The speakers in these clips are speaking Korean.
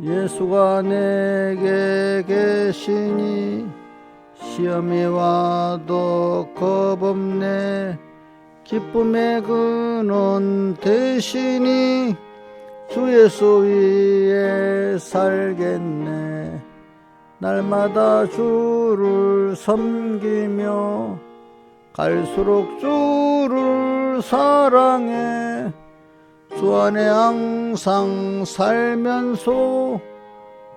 예수가 내게 계시니 시험이 와도 겁없네. 기쁨의 근원 되시니 주 예수 위에 살겠네. 날마다 주를 섬기며 갈수록 주를 사랑해. 주 안에 항상 살면서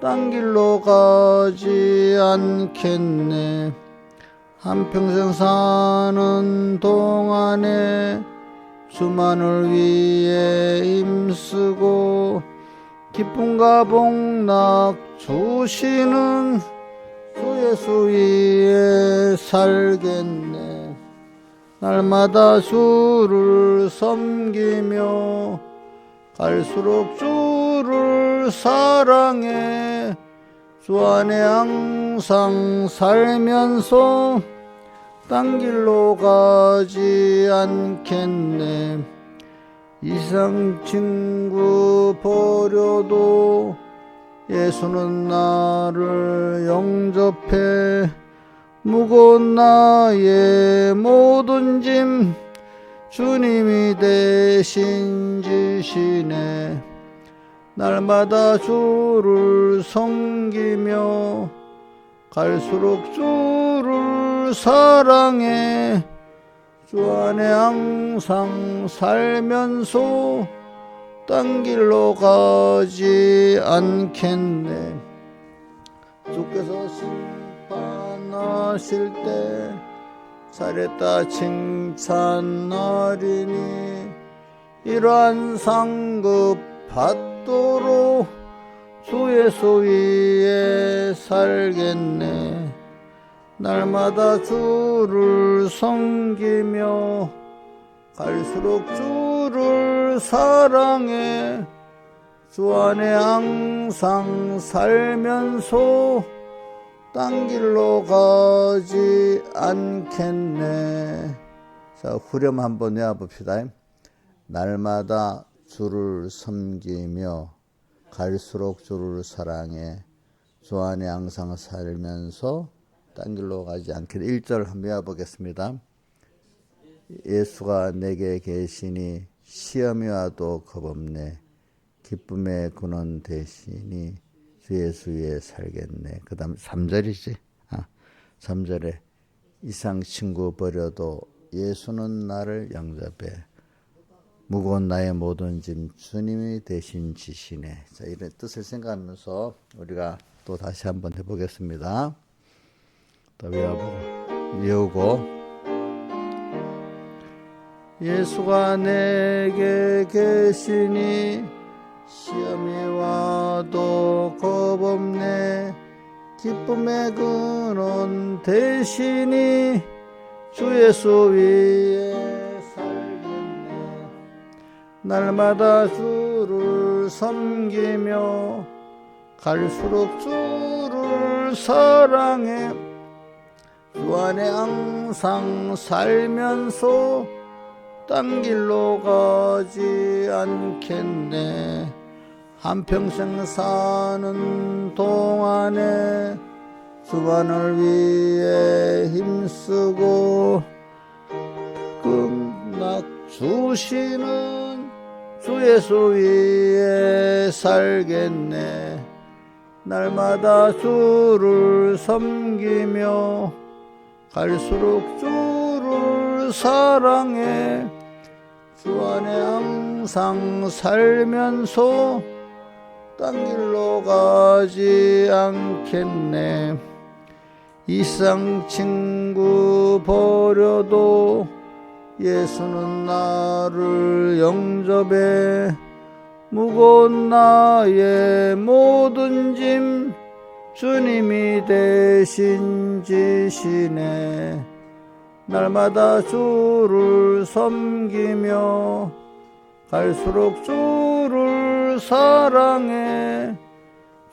딴 길로 가지 않겠네. 한평생 사는 동안에 주만을 위해 힘쓰고 기쁨과 복락 주시는 주 예수 위에 살겠네. 날마다 주를 섬기며 갈수록 주를 사랑해. 주 안에 항상 살면서 딴 길로 가지 않겠네. 이상 친구 버려도 예수는 나를 영접해. 무거운 나의 모든 짐 주님이 대신 지시네. 날마다 주를 섬기며 갈수록 주를 사랑해. 주 안에 항상 살면서 딴 길로 가지 않겠네. 주께서 심판하실 때 잘했다 칭찬하리니 이러한 상급 받도록 주 예수 위에 살겠네. 날마다 주를 섬기며 갈수록 주를 사랑해. 주 안에 항상 살면서 딴 길로 가지 않겠네. 자, 후렴 한번 외워봅시다. 날마다 주를 섬기며 갈수록 주를 사랑해. 주 안에 항상 살면서 딴 길로 가지 않겠네. 1절 한번 외워보겠습니다. 예수가 내게 계시니 시험이 와도 겁없네. 기쁨의 근원 되시니 주 예수 위에 살겠네. 그 다음 3절이지. 3절에 이상 친구 버려도 예수는 나를 영접해. 무거운 나의 모든 짐 주님이 대신 지시네. 자, 이런 뜻을 생각하면서 우리가 또 다시 한번 해보겠습니다. 또 외우고 예수가 내게 계시니 시험이 와도 겁없네. 기쁨의 근원 되시니 주 예수 위에 살겠네. 날마다 주를 섬기며 갈수록 주를 사랑해. 주 안에 항상 살면서 딴 길로 가지 않겠네. 한평생 사는 동안에 주만을 위해 힘쓰고 끝nak 주시는 주 예수 위에 살겠네. 날마다 주를 섬기며 갈수록 주를 사랑해. 주 안에 항상 살면서 딴 길로 가지 않겠네. 이상 친구 버려도 예수는 나를 영접해. 무거운 나의 모든 짐 주님이 대신 지시네. 날마다 주를 섬기며 갈수록 주를 사랑해.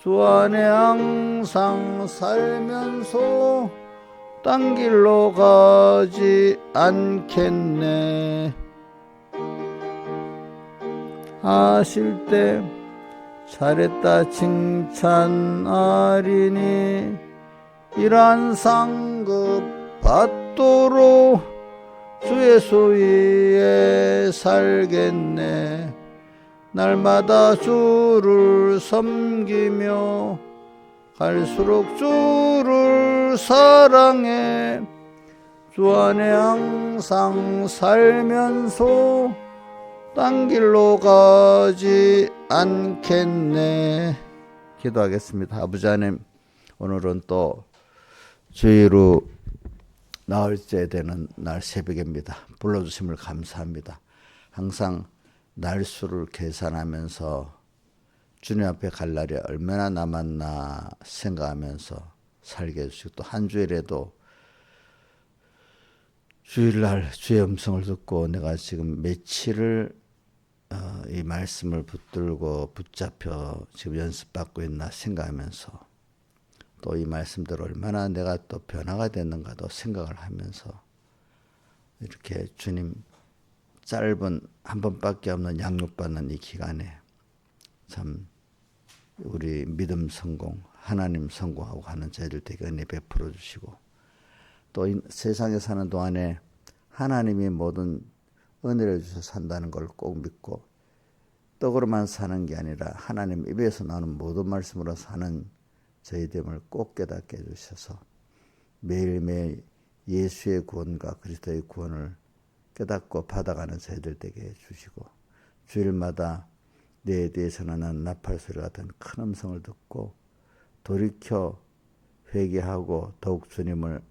주 안에 항상 살면서 딴 길로 가지 않겠네. 하실 때 잘했다 칭찬하리니 이러한 상급 받도록 주의 소위에 살겠네. 날마다 주를 섬기며 갈수록 주를 사랑해. 주 안에 항상 살면서 딴 길로 가지 않겠네. 기도하겠습니다. 아버지 하나님, 오늘은 또 주의로 나흘째 되는 날 새벽입니다. 불러주심을 감사합니다. 항상 날수를 계산하면서 주님 앞에 갈 날이 얼마나 남았나 생각하면서 살게 해주시고, 또 한 주일에도 주일날 주의 음성을 듣고 내가 지금 며칠을 이 말씀을 붙들고 붙잡혀 지금 연습받고 있나 생각하면서, 또 이 말씀대로 얼마나 내가 또 변화가 됐는가도 생각을 하면서 이렇게 주님 짧은 한 번밖에 없는 양육받는 이 기간에 참 우리 믿음 성공, 하나님 성공하고 하는 저희들 되게 은혜 베풀어 주시고, 또 이 세상에 사는 동안에 하나님이 모든 은혜를 주셔서 산다는 걸 꼭 믿고, 떡으로만 사는 게 아니라 하나님 입에서 나오는 모든 말씀으로 사는 저희됨을 꼭 깨닫게 해주셔서 매일매일 예수의 구원과 그리스도의 구원을 깨닫고 받아가는 저희들 되게 해주시고, 주일마다 내 대해서는 난 나팔소리 같은 큰 음성을 듣고 돌이켜 회개하고 더욱 주님을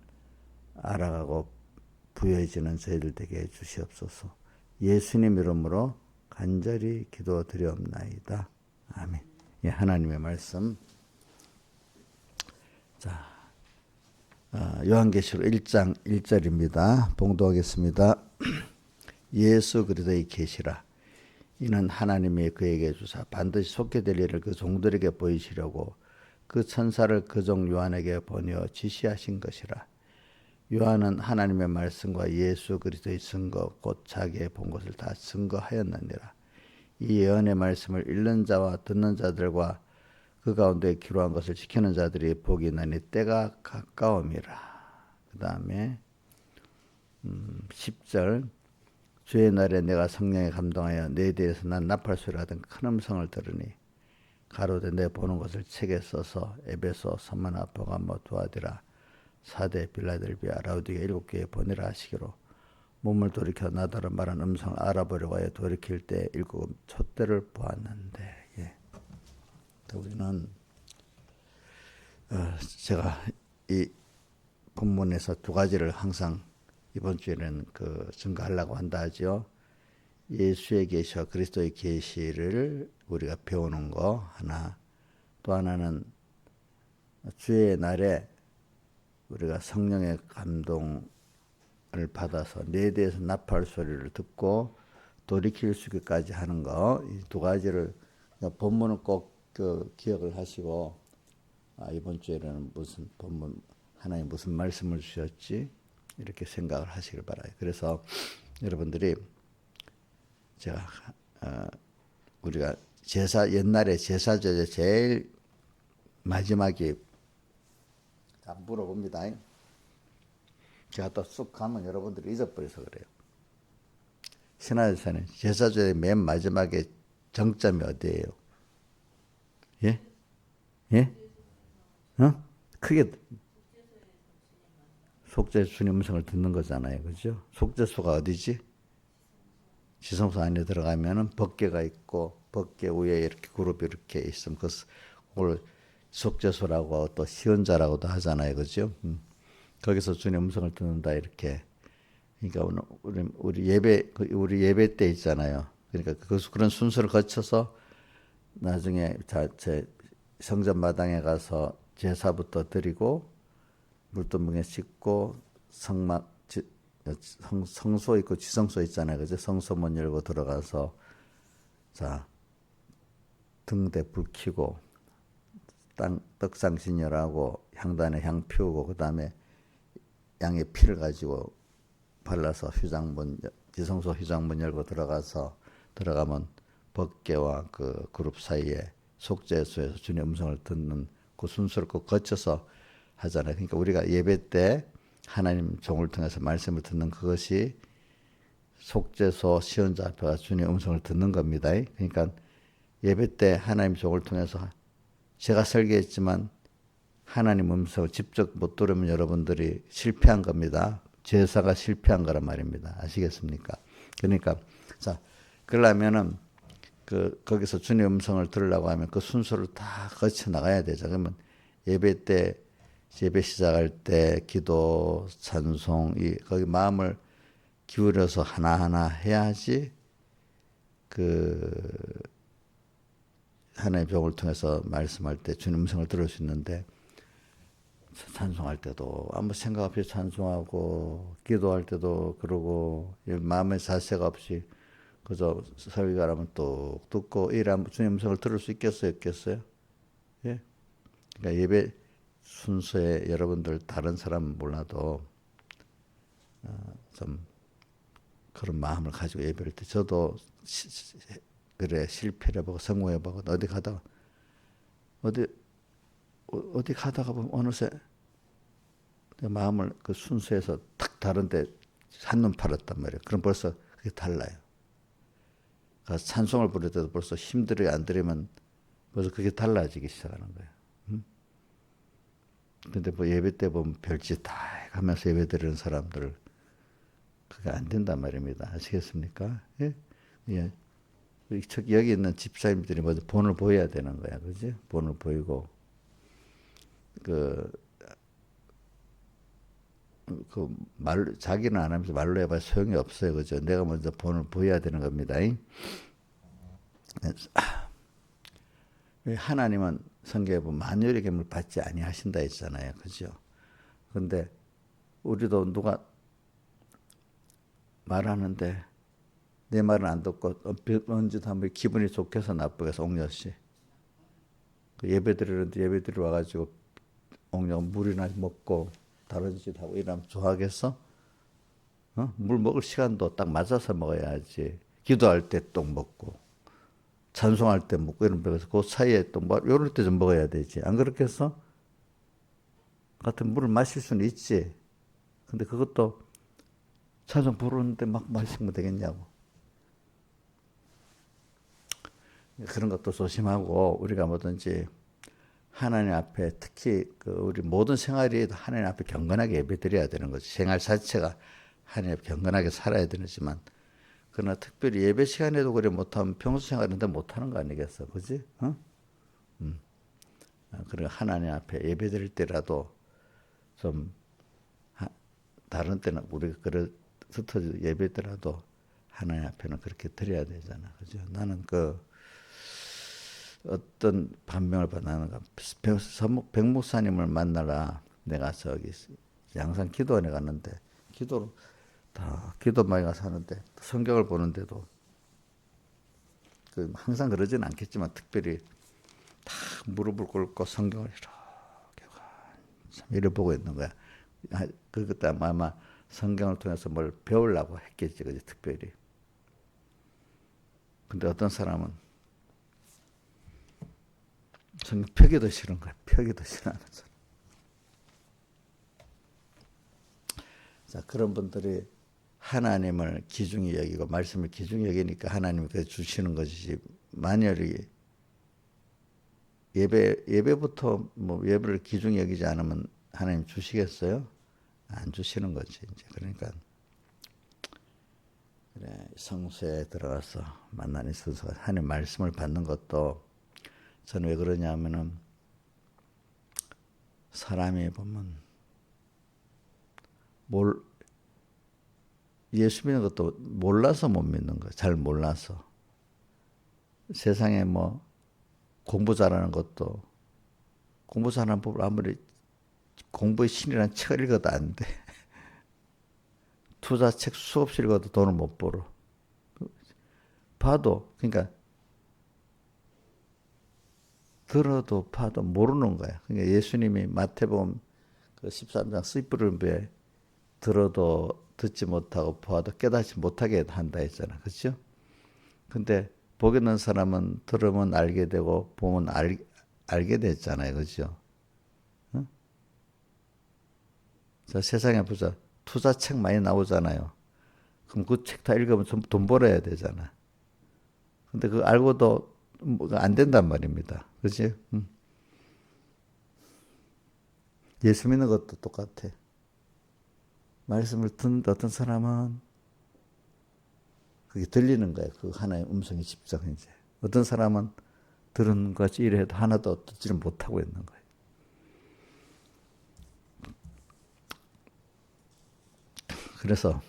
알아가고 부여해지는 저희들 되게 해주시옵소서. 예수님 이름으로 간절히 기도드리옵나이다. 아멘. 예, 하나님의 말씀. 자, 요한계시록 1장 1절입니다. 봉독하겠습니다. 예수 그리스도의 계시라. 이는 하나님이 그에게 주사 반드시 속게 될 일을 그 종들에게 보이시려고 그 천사를 그 종 요한에게 보내어 지시하신 것이라. 요한은 하나님의 말씀과 예수 그리스도의 증거 곧 자기의 본 것을 다 증거하였느니라. 이 예언의 말씀을 읽는 자와 듣는 자들과 그 가운데 기록한 것을 지키는 자들이 복이 나니 때가 가까움이라. 그 다음에 10절 주의 날에 내가 성령에 감동하여 내 대해서 난 나팔소리 같은 큰 음성을 들으니 가로되 내 보는 것을 책에 써서 에베소, 서머나, 버가모, 두아디라, 사대, 빌라델비아, 라우디게 7개에 보내라 하시기로 몸을 돌이켜 나더러 말한 음성을 알아보려고 하여 돌이킬 때 7 촛대를 보았는데, 예. 우리는 제가 이 본문에서 두 가지를 항상 이번 주에는 증거하려고 한다 하죠. 예수의 계시와 그리스도의 계시를 우리가 배우는 거 하나, 또 하나는 주의 날에 우리가 성령의 감동을 받아서 내 대해서 나팔 소리를 듣고 돌이킬 수 있기까지 하는 거, 이 두 가지를 본문은 꼭 기억을 하시고, 이번 주에는 무슨 본문, 하나님 무슨 말씀을 주셨지, 이렇게 생각을 하시길 바라요. 그래서 여러분들이 제가 우리가 옛날에 제사제에 제일 마지막에 다 물어봅니다. 제가 또 쑥 가면 여러분들이 잊어버려서 그래요. 신화제사는 제사제의 맨 마지막에 정점이 어디예요? 예? 예? 크게 속죄 주님 음성을 듣는 거잖아요. 그죠? 속죄소가 어디지? 지성소 안에 들어가면은 법궤가 있고, 법궤 위에 이렇게 그룹이 이렇게 있으면 그걸 속죄소라고 또 시언자라고도 하잖아요. 그죠? 거기서 주님 음성을 듣는다, 이렇게. 그러니까 우리 예배 때 있잖아요. 그러니까 그런 순서를 거쳐서 나중에 제 성전 마당에 가서 제사부터 드리고 물두멍에 씻고 성소 있고 지성소 있잖아요. 그죠? 성소 문 열고 들어가서 자 등대 불 켜고 떡상 진열하고 향단에 향 피우고, 그 다음에 양의 피를 가지고 발라서 지성소 휘장문 열고 들어가면 법궤와 그 그룹 사이에 속죄소에서 주님의 음성을 듣는 그 순서를 꼭 거쳐서 하잖아요. 그러니까 우리가 예배 때 하나님 종을 통해서 말씀을 듣는 그것이 속죄소 시온자 앞에 가서 주님의 음성을 듣는 겁니다. 그러니까 예배 때 하나님 종을 통해서 제가 설계했지만 하나님 음성을 직접 못 들으면 여러분들이 실패한 겁니다. 제사가 실패한 거란 말입니다. 아시겠습니까? 그러니까 자 그러려면은 거기서 주님의 음성을 들으려고 하면 그 순서를 다 거쳐 나가야 되죠. 그러면 예배 때 예배 시작할 때 기도, 찬송 거기 마음을 기울여서 하나하나 해야지 하나님의 종을 통해서 말씀할 때 주님 음성을 들을 수 있는데 찬송할 때도 아무 생각 없이 찬송하고 기도할 때도 그러고 마음의 자세가 없이 그저 설교하면 또 듣고 이러면 주님 음성을 들을 수 있겠어요? 예? 그러니까 예배 순서에 여러분들 다른 사람은 몰라도 좀 그런 마음을 가지고 예배할 때 저도 그래 실패를 해보고 성공해보고 어디 가다가 보면 어느새 내 마음을 그 순서에서 탁 다른데 한눈 팔았단 말이에요. 그럼 벌써 그게 달라요. 그래서 찬송을 부를 때도 벌써 힘들게 안 들으면 벌써 그게 달라지기 시작하는 거예요. 근데 뭐 예배 때 보면 별짓 다 하면서 예배 드리는 사람들 그게 안 된단 말입니다. 아시겠습니까? 예? 예. 여기 있는 집사님들이 먼저 본을 보여야 되는 거야. 그지? 본을 보이고 자기는 안 하면서 말로 해봐야 소용이 없어요. 그죠? 내가 먼저 본을 보여야 되는 겁니다. 하나님은 성경에 보면 만유의 계명을 받지 아니하신다 했잖아요. 그죠? 근데 우리도 누가 말하는데 내 말은 안 듣고 언제도 한번 기분이 좋게 해서 나쁘게 해서 옥녀씨 예배 드리는데 예배 드리러 와가지고 옥녀가 물이나 먹고 다른 짓 하고 이러면 좋아하겠어? 물 먹을 시간도 딱 맞아서 먹어야지. 기도할 때 또 먹고 찬송할 때 먹고 이런 데서 그 사이에 또 뭐 이럴 때 좀 먹어야 되지. 안 그렇겠어? 같은 물을 마실 수는 있지. 근데 그것도 찬송 부르는데 막 마시면 되겠냐고. 그런 것도 조심하고 우리가 뭐든지 하나님 앞에 특히 우리 모든 생활이 하나님 앞에 경건하게 예배드려야 되는 거지. 생활 자체가 하나님 앞에 경건하게 살아야 되지만 그러나 특별히 예배 시간에도 그래 못하면 평소 생활인데 못하는 거 아니겠어, 그지? 그리고 하나님 앞에 예배드릴 때라도 좀 다른 때는 우리가 흩어져 예배더라도 하나님 앞에는 그렇게 드려야 되잖아, 그죠? 나는 어떤 반명을 받나는가 백목사님을 만나라 내가 저기 양산 기도원에 갔는데 기도방에 가서 하는데 성경을 보는데도 항상 그러지는 않겠지만 특별히 다 무릎을 꿇고 성경을 이렇게 참 이래 보고 있는 거야. 그때 아마 성경을 통해서 뭘 배우려고 했겠지, 그지 특별히. 근데 어떤 사람은 성경 펴기 더 싫은 거야. 펴기 더 싫어하는 사람. 자, 그런 분들이 하나님을 귀중히 여기고 말씀을 귀중히 여기니까 하나님이 그래 주시는 것이지. 만약에 예배부터 뭐 예배를 귀중히 여기지 않으면 하나님 주시겠어요? 안 주시는 거지. 이제 그러니까 그래, 성소에 들어가서 만나는 순서가 하나님 말씀을 받는 것도 저는 왜 그러냐면은 사람이 보면 예수 믿는 것도 몰라서 못 믿는 거예요. 잘 몰라서. 세상에 뭐 공부 잘하는 것도 공부 잘하는 법을 아무리 공부의 신이라는 책을 읽어도 안 돼. 투자책 수없이 읽어도 돈을 못 벌어. 봐도 그러니까 들어도 봐도 모르는 거야. 그러니까 예수님이 마태복음 13장 씨부름에 들어도 듣지 못하고 보아도 깨닫지 못하게 한다 했잖아. 그렇죠? 근데 보겠는 사람은 들으면 알게 되고 보면 알게 됐잖아요. 그죠? 어? 자, 세상에 보자. 투자책 많이 나오잖아요. 그럼 그 책 다 읽으면 좀 돈 벌어야 되잖아. 근데 그거 알고도 뭐안 된단 말입니다. 그지? 예수 믿는 것도 똑같아. 말씀을 듣는데 어떤 사람은 그게 들리는 거예요. 그 하나의 음성이 직접 이제. 어떤 사람은 들은 것이 이래도 하나도 듣지를 못하고 있는 거예요. 그래서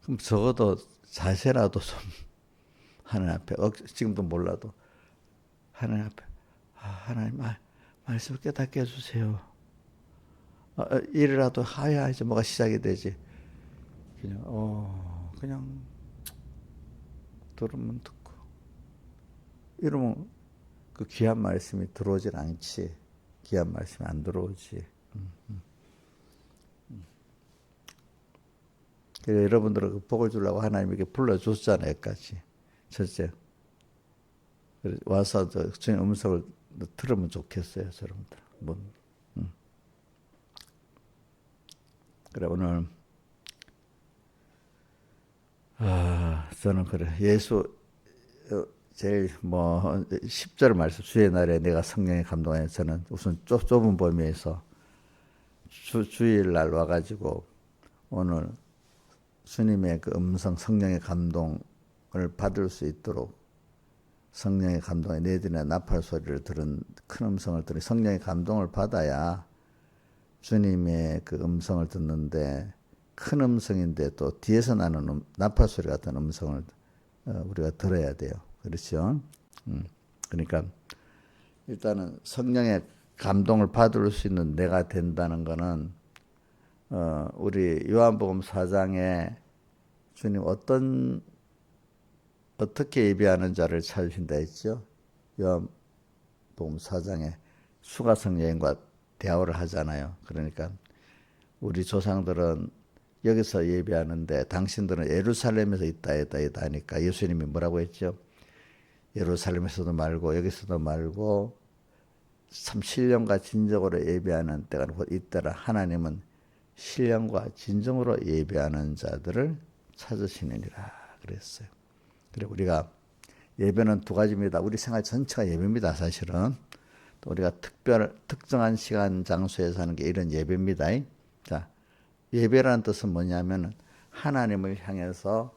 그럼 적어도 자세라도 좀 하나님 앞에 지금도 몰라도 하나님 앞에 하나님 말씀을 깨닫게 해주세요. 이래라도 하야 이제 뭐가 시작이 되지. 그냥 들으면 듣고 이러면 그 귀한 말씀이 들어오질 않지. 귀한 말씀이 안 들어오지. 그래서 여러분들은 그 복을 주려고 하나님에게 불러줬잖아요. 여기까지. 첫째. 와서 주님 음성을 들으면 좋겠어요. 여러분들. 그래 오늘 저는 그래 예수 제일 10절 말씀 주의 날에 내가 성령의 감동에 저는 우선 좁은 범위에서 주일날 와가지고 오늘 주님의 그 음성 성령의 감동을 받을 수 있도록 성령의 감동에 내들이나 나팔 소리를 들은 큰 음성을 들은 성령의 감동을 받아야 주님의 그 음성을 듣는데 큰 음성인데 또 뒤에서 나는 나팔 소리 같은 음성을 우리가 들어야 돼요. 그렇죠? 그러니까 일단은 성령의 감동을 받을 수 있는 내가 된다는 것은 우리 요한복음 4장에 주님 어떻게 예배하는 자를 찾으신다 했죠? 요한복음 4장에 수가성 여인과 대화를 하잖아요. 그러니까 우리 조상들은 여기서 예배하는데 당신들은 예루살렘에서 있다 하니까 예수님이 뭐라고 했죠? 예루살렘에서도 말고 여기서도 말고 참 신령과 진정으로 예배하는 때가 곧 이때라. 하나님은 신령과 진정으로 예배하는 자들을 찾으시느니라 그랬어요. 그리고 우리가 예배는 두 가지입니다. 우리 생활 전체가 예배입니다. 사실은 또 우리가 특정한 시간 장소에서 하는 게 이런 예배입니다. 자, 예배라는 뜻은 뭐냐면 하나님을 향해서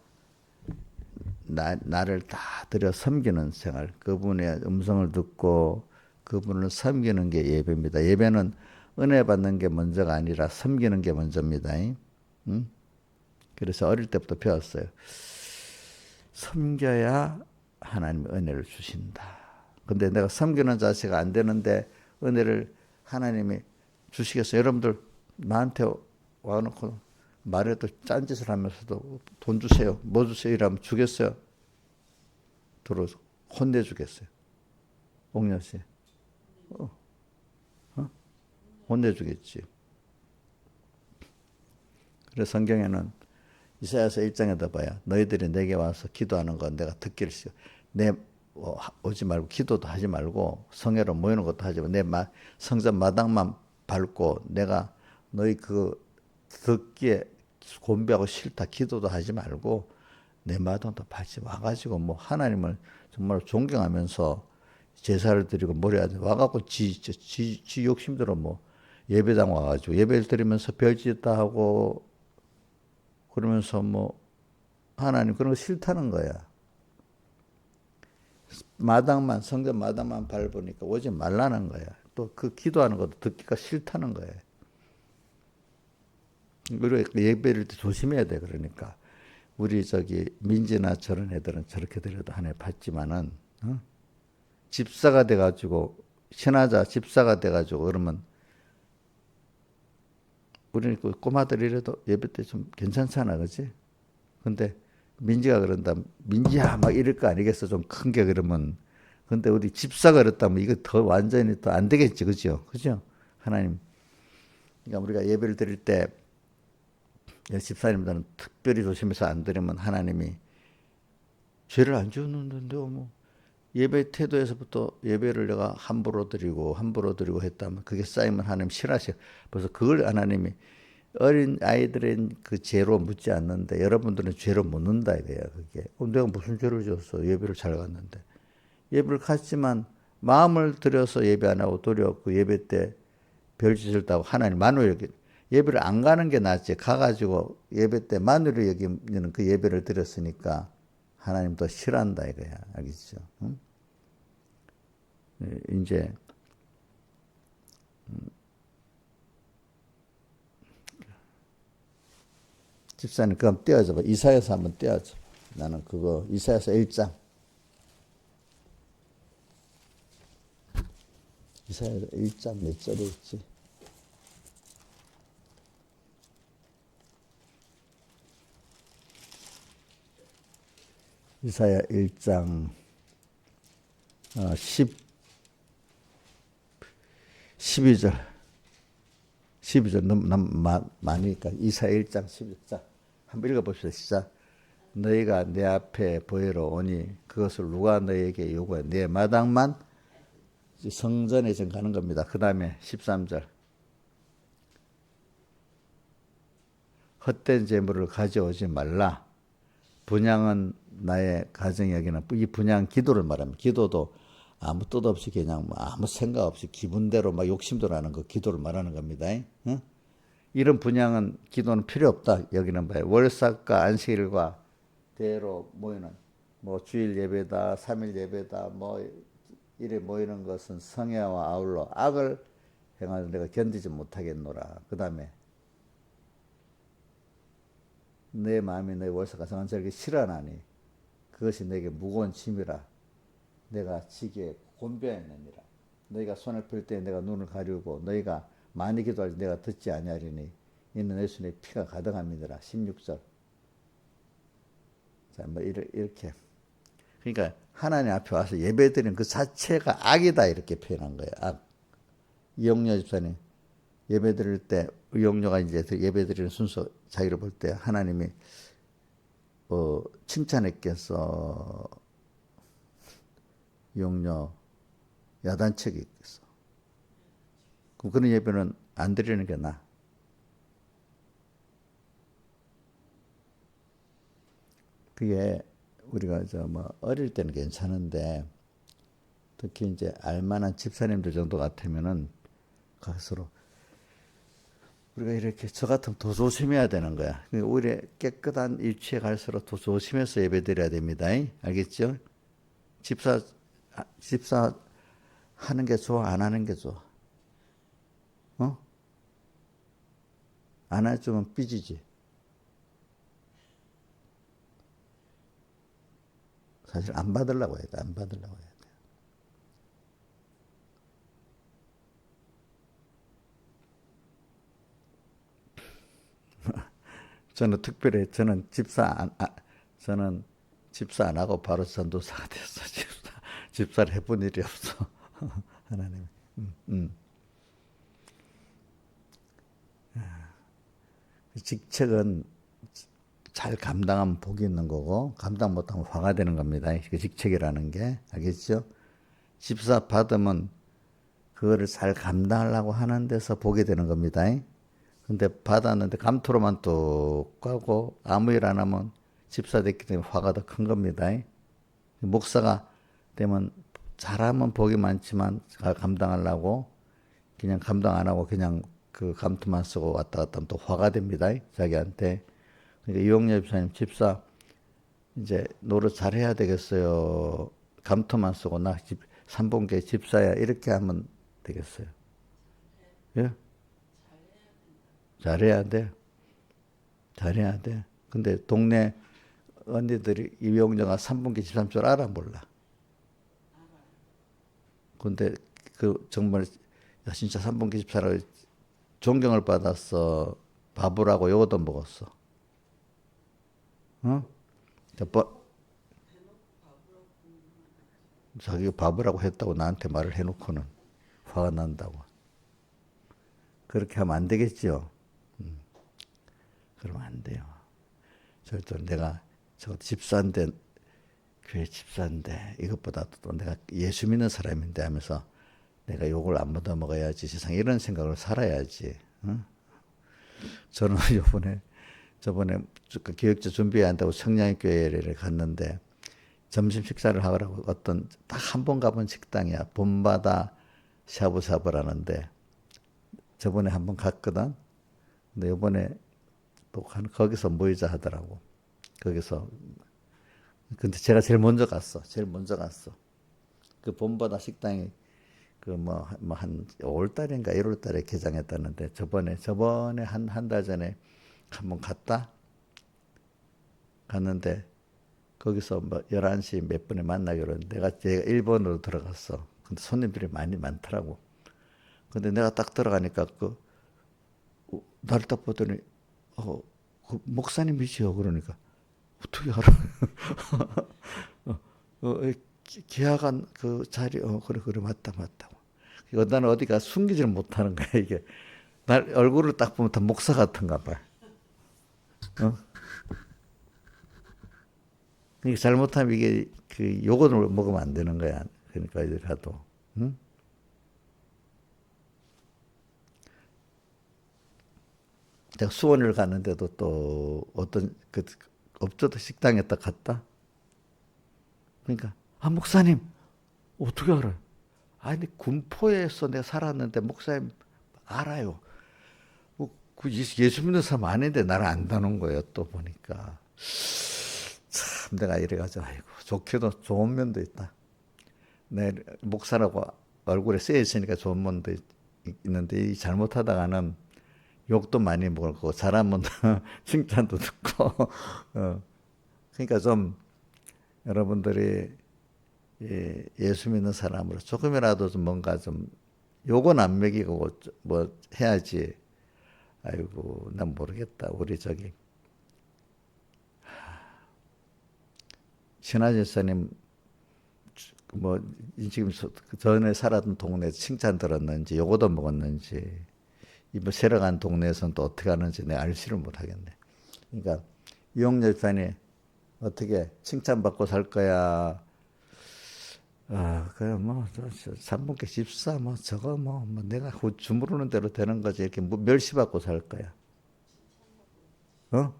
나를 다 들여 섬기는 생활, 그분의 음성을 듣고 그분을 섬기는 게 예배입니다. 예배는 은혜 받는 게 먼저가 아니라 섬기는 게 먼저입니다. 그래서 어릴 때부터 배웠어요. 섬겨야 하나님이 은혜를 주신다. 근데 내가 섬기는 자세가 안 되는데 은혜를 하나님이 주시겠어요? 여러분들 나한테 와놓고 말해도 짠짓을 하면서도 돈 주세요. 뭐 주세요? 이러면 주겠어요? 들어서 혼내주겠어요? 옥녀씨. 혼내주겠지. 그래서 성경에는 이사야서 1장에다 봐요. 너희들이 내게 와서 기도하는 건 내가 듣기를 싫어. 오지 말고 기도도 하지 말고 성회로 모이는 것도 하지 말고 내 성전 마당만 밟고 내가 너희 그 듣기에 곤비하고 싫다 기도도 하지 말고 내 마당도 밟지 와가지고 뭐 하나님을 정말 존경하면서 제사를 드리고 뭐래야 돼. 와갖고 지 욕심대로 뭐 예배당 와가지고 예배를 드리면서 별짓다 하고 그러면서 뭐 하나님 그런 거 싫다는 거야. 성전 마당만 밟으니까 오지 말라는 거야. 또 그 기도하는 것도 듣기가 싫다는 거야. 우리가 예배를 조심해야 돼. 그러니까 우리 민지나 저런 애들은 저렇게 들여도 하나님 받지만은 집사가 돼가지고 신하자 집사가 돼가지고 그러면 우리는 그 꼬마들 이래도 예배 때 좀 괜찮잖아, 그렇지? 근데 민지가 그런다, 민지야 막 이럴 거 아니겠어, 좀 큰 게 그러면. 근데 우리 집사가 그랬다면 이거 더 완전히 더 안 되겠지, 그죠? 그죠? 하나님. 그러니까 우리가 예배를 드릴 때 집사님들은 특별히 조심해서 안 드리면 하나님이 죄를 안 지었는데요, 뭐. 예배 태도에서부터 예배를 내가 함부로 드리고 했다면 그게 쌓이면 하나님 싫어하셔. 그래서 그걸 하나님이 어린 아이들은 그 죄로 묻지 않는데 여러분들은 죄로 묻는다 이거야. 그게 내가 무슨 죄를 지었어? 예배를 잘 갔는데. 예배를 갔지만 마음을 들여서 예배 안 하고 도리어 그 예배 때 별짓을 따고 하나님 만으로 여기 예배를 안 가는 게 낫지. 가가지고 예배 때 만으로 여기는 그 예배를 드렸으니까 하나님 더 싫어한다 이거야. 알겠죠? 응? 이제 집사님 그럼 떼어줘 봐. 이사야서 한번 떼어줘. 나는 그거 이사야서 1장. 이사야서 1장 몇 절에 있지? 이사야 1장 12절. 12절 너무 많으니까 이사야 1장 12절. 한번 읽어봅시다. 시작. 너희가 내 앞에 보이러 오니 그것을 누가 너희에게 요구해? 내 마당만 성전에 좀 가는 겁니다. 그 다음에 13절. 헛된 재물을 가져오지 말라. 분향은 나의 가정이 여기는 이 분향 기도를 말합니다. 기도도 아무 뜻 없이 그냥 아무 생각 없이 기분대로 막 욕심대로 하는 그 기도를 말하는 겁니다. 응? 이런 분향은 기도는 필요 없다. 여기는 봐요. 월삭과 안식일과 대로 모이는 뭐 주일 예배다, 3일 예배다, 뭐 이래 모이는 것은 성야와 아울러 악을 행하는 내가 견디지 못하겠노라. 그 다음에 내 마음이 내 월삭과 성안절기 싫어하나니 그것이 내게 무거운 짐이라 내가 지게 곤배하느니라. 너희가 손을 펼 때 내가 눈을 가리우고 너희가 많이 기도할 때 내가 듣지 아니하리니 이는 내 손에 피가 가득함이니라. 16절. 자, 뭐 이렇게. 그러니까 하나님 앞에 와서 예배드리는 그 자체가 악이다 이렇게 표현한 거예요. 악. 이용료 집사님 예배드릴 때 이용료가 이제 예배드리는 순서 자기를 볼 때 하나님이 칭찬했겠어. 이용료 야단책이 있겠어. 그럼 그런 예배는 안 드리는 게 나아. 그게 우리가 어릴 때는 괜찮은데 특히 이제 알만한 집사님들 정도 같으면은 갈수록 우리가 이렇게 저 같으면 더 조심해야 되는 거야. 오히려 깨끗한 일치에 갈수록 더 조심해서 예배드려야 됩니다. 알겠죠? 집사 하는 게 좋아, 안 하는 게 좋아? 안 해주면 삐지지. 사실 안 받으려고 해야 돼. 안 받으려고 해야 돼. 저는 특별히 저는 저는 집사 안 하고 바로 전도사가 됐어. 집사를 해본 일이 없어. 하나님. 직책은 잘 감당하면 복이 있는 거고 감당 못하면 화가 되는 겁니다. 그 직책이라는 게. 알겠죠? 집사 받으면 그거를 잘 감당하려고 하는 데서 복이 되는 겁니다. 근데 받았는데 감투로만 뚝 가고 아무 일 안 하면 집사 됐기 때문에 화가 더 큰 겁니다. 목사가 되면 잘하면 복이 많지만 감당하려고 그냥 감당 안 하고 그냥 그 감투만 쓰고 왔다 갔다 하면 또 화가 됩니다. 자기한테. 그러니까 이용렬 집사님 집사 이제 노릇 잘해야 되겠어요. 감투만 쓰고 나 삼봉계 집사야 이렇게 하면 되겠어요. 예? 잘해야 돼. 잘해야 돼. 근데 동네 언니들이 이용녀가 삼봉계 집사인 줄 알아 몰라. 근데 그 정말 야 진짜 삼봉계 집사라고 존경을 받았어. 바보라고 요거도 먹었어. 어? 자기가 바보라고 했다고 나한테 말을 해놓고는 화가 난다고. 그렇게 하면 안 되겠죠. 그러면 안 돼요. 절대로 내가 저 집사인데, 교회 집사인데, 이것보다도 또 내가 예수 믿는 사람인데 하면서 내가 욕을 안 얻어 먹어야지, 세상에 이런 생각으로 살아야지. 응? 저는 저번에 그 기획자 준비한다고 청량교회를 갔는데, 점심 식사를 하라고 어떤 딱 한 번 가본 식당이야. 봄바다 샤브샤브라는데, 저번에 한 번 갔거든. 근데 이번에 또 거기서 모이자 하더라고. 거기서. 근데 제가 제일 먼저 갔어. 제일 먼저 갔어. 그 봄바다 식당이 그 한 5월달인가 1월달에 개장했다는데, 저번에 한 달 전에 한 번 갔는데, 거기서 뭐 11시 몇 분에 만나기로 했는데, 제가 1번으로 들어갔어. 근데 손님들이 많더라고. 근데 내가 딱 들어가니까 나를 딱 보더니, 그 목사님이시요. 그러니까, 어떻게 알아? 계약한 그 자리, 그래, 맞다고. 이거 나는 어디가 숨기지를 못하는 거야, 이게. 날 얼굴을 딱 보면 다 목사 같은가 봐. 어? 이게 잘못하면 이게 그 요거를 먹으면 안 되는 거야. 그러니까 이들 가도. 응? 내가 수원을 갔는데도 또 어떤 그 업자도 식당에 딱 갔다. 그러니까 목사님 어떻게 알아요? 아니 군포에서 내가 살았는데 목사님 알아요. 그 예수 믿는 사람 아닌데 나를 안다는 거예요. 또 보니까 참 내가 이래가지고 아이고 좋게도 좋은 면도 있다. 내 목사라고 얼굴에 쓰여 있으니까 좋은 면도 있는데 이 잘못하다가는 욕도 많이 먹고 잘하면 칭찬도 듣고 그러니까 좀 여러분들이 예수 믿는 사람으로 조금이라도 좀 뭔가 좀 욕은 안 먹이고 뭐 해야지. 아이고 난 모르겠다. 우리 저기 신하 집사님 뭐 지금 전에 살았던 동네 칭찬 들었는지 요거도 먹었는지 뭐 새로 간 동네에서는 또 어떻게 하는지 내가 알지를 못하겠네. 그러니까 유영렬 집사님 어떻게 칭찬받고 살 거야? 그래 뭐 삼분께 집사 뭐 저거 뭐 내가 주무르는 대로 되는 거지 이렇게 멸시받고 살 거야. 어?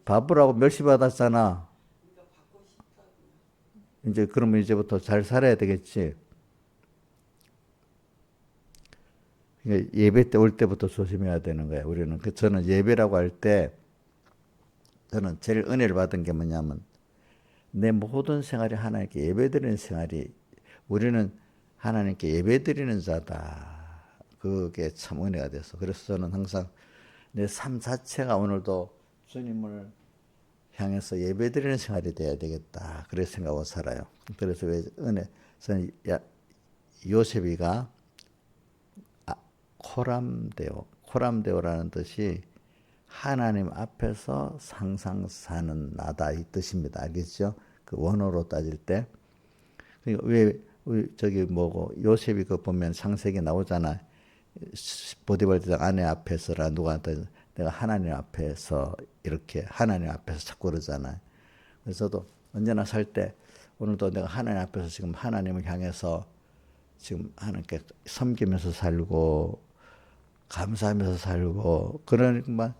바보라고 멸시받았잖아. 이제 그러면 이제부터 잘 살아야 되겠지. 그러니까 예배 때 올 때부터 조심해야 되는 거야. 우리는 저는 예배라고 할 때 저는 제일 은혜를 받은 게 뭐냐면 내 모든 생활이 하나님께 예배드리는 생활이 우리는 하나님께 예배드리는 자다. 그게 참 은혜가 돼서 그래서 저는 항상 내 삶 자체가 오늘도 주님을 향해서 예배드리는 생활이 돼야 되겠다. 그래 생각하고 살아요. 그래서 왜 저는 요셉이가 코람데오라는 뜻이 하나님 앞에서 상상 사는 나다 이 뜻입니다. 알겠죠? 그 원어로 따질 때. 왜 저기 뭐고 요셉이 그 보면 창세기 나오잖아. 보디발 대장 아내 앞에서라 누구한테 내가 하나님 앞에서 이렇게 하나님 앞에서 자꾸 그러잖아. 그래서 저도 언제나 살 때 오늘도 내가 하나님 앞에서 지금 하나님을 향해서 지금 하나님께 섬기면서 살고 감사하면서 살고 그러니까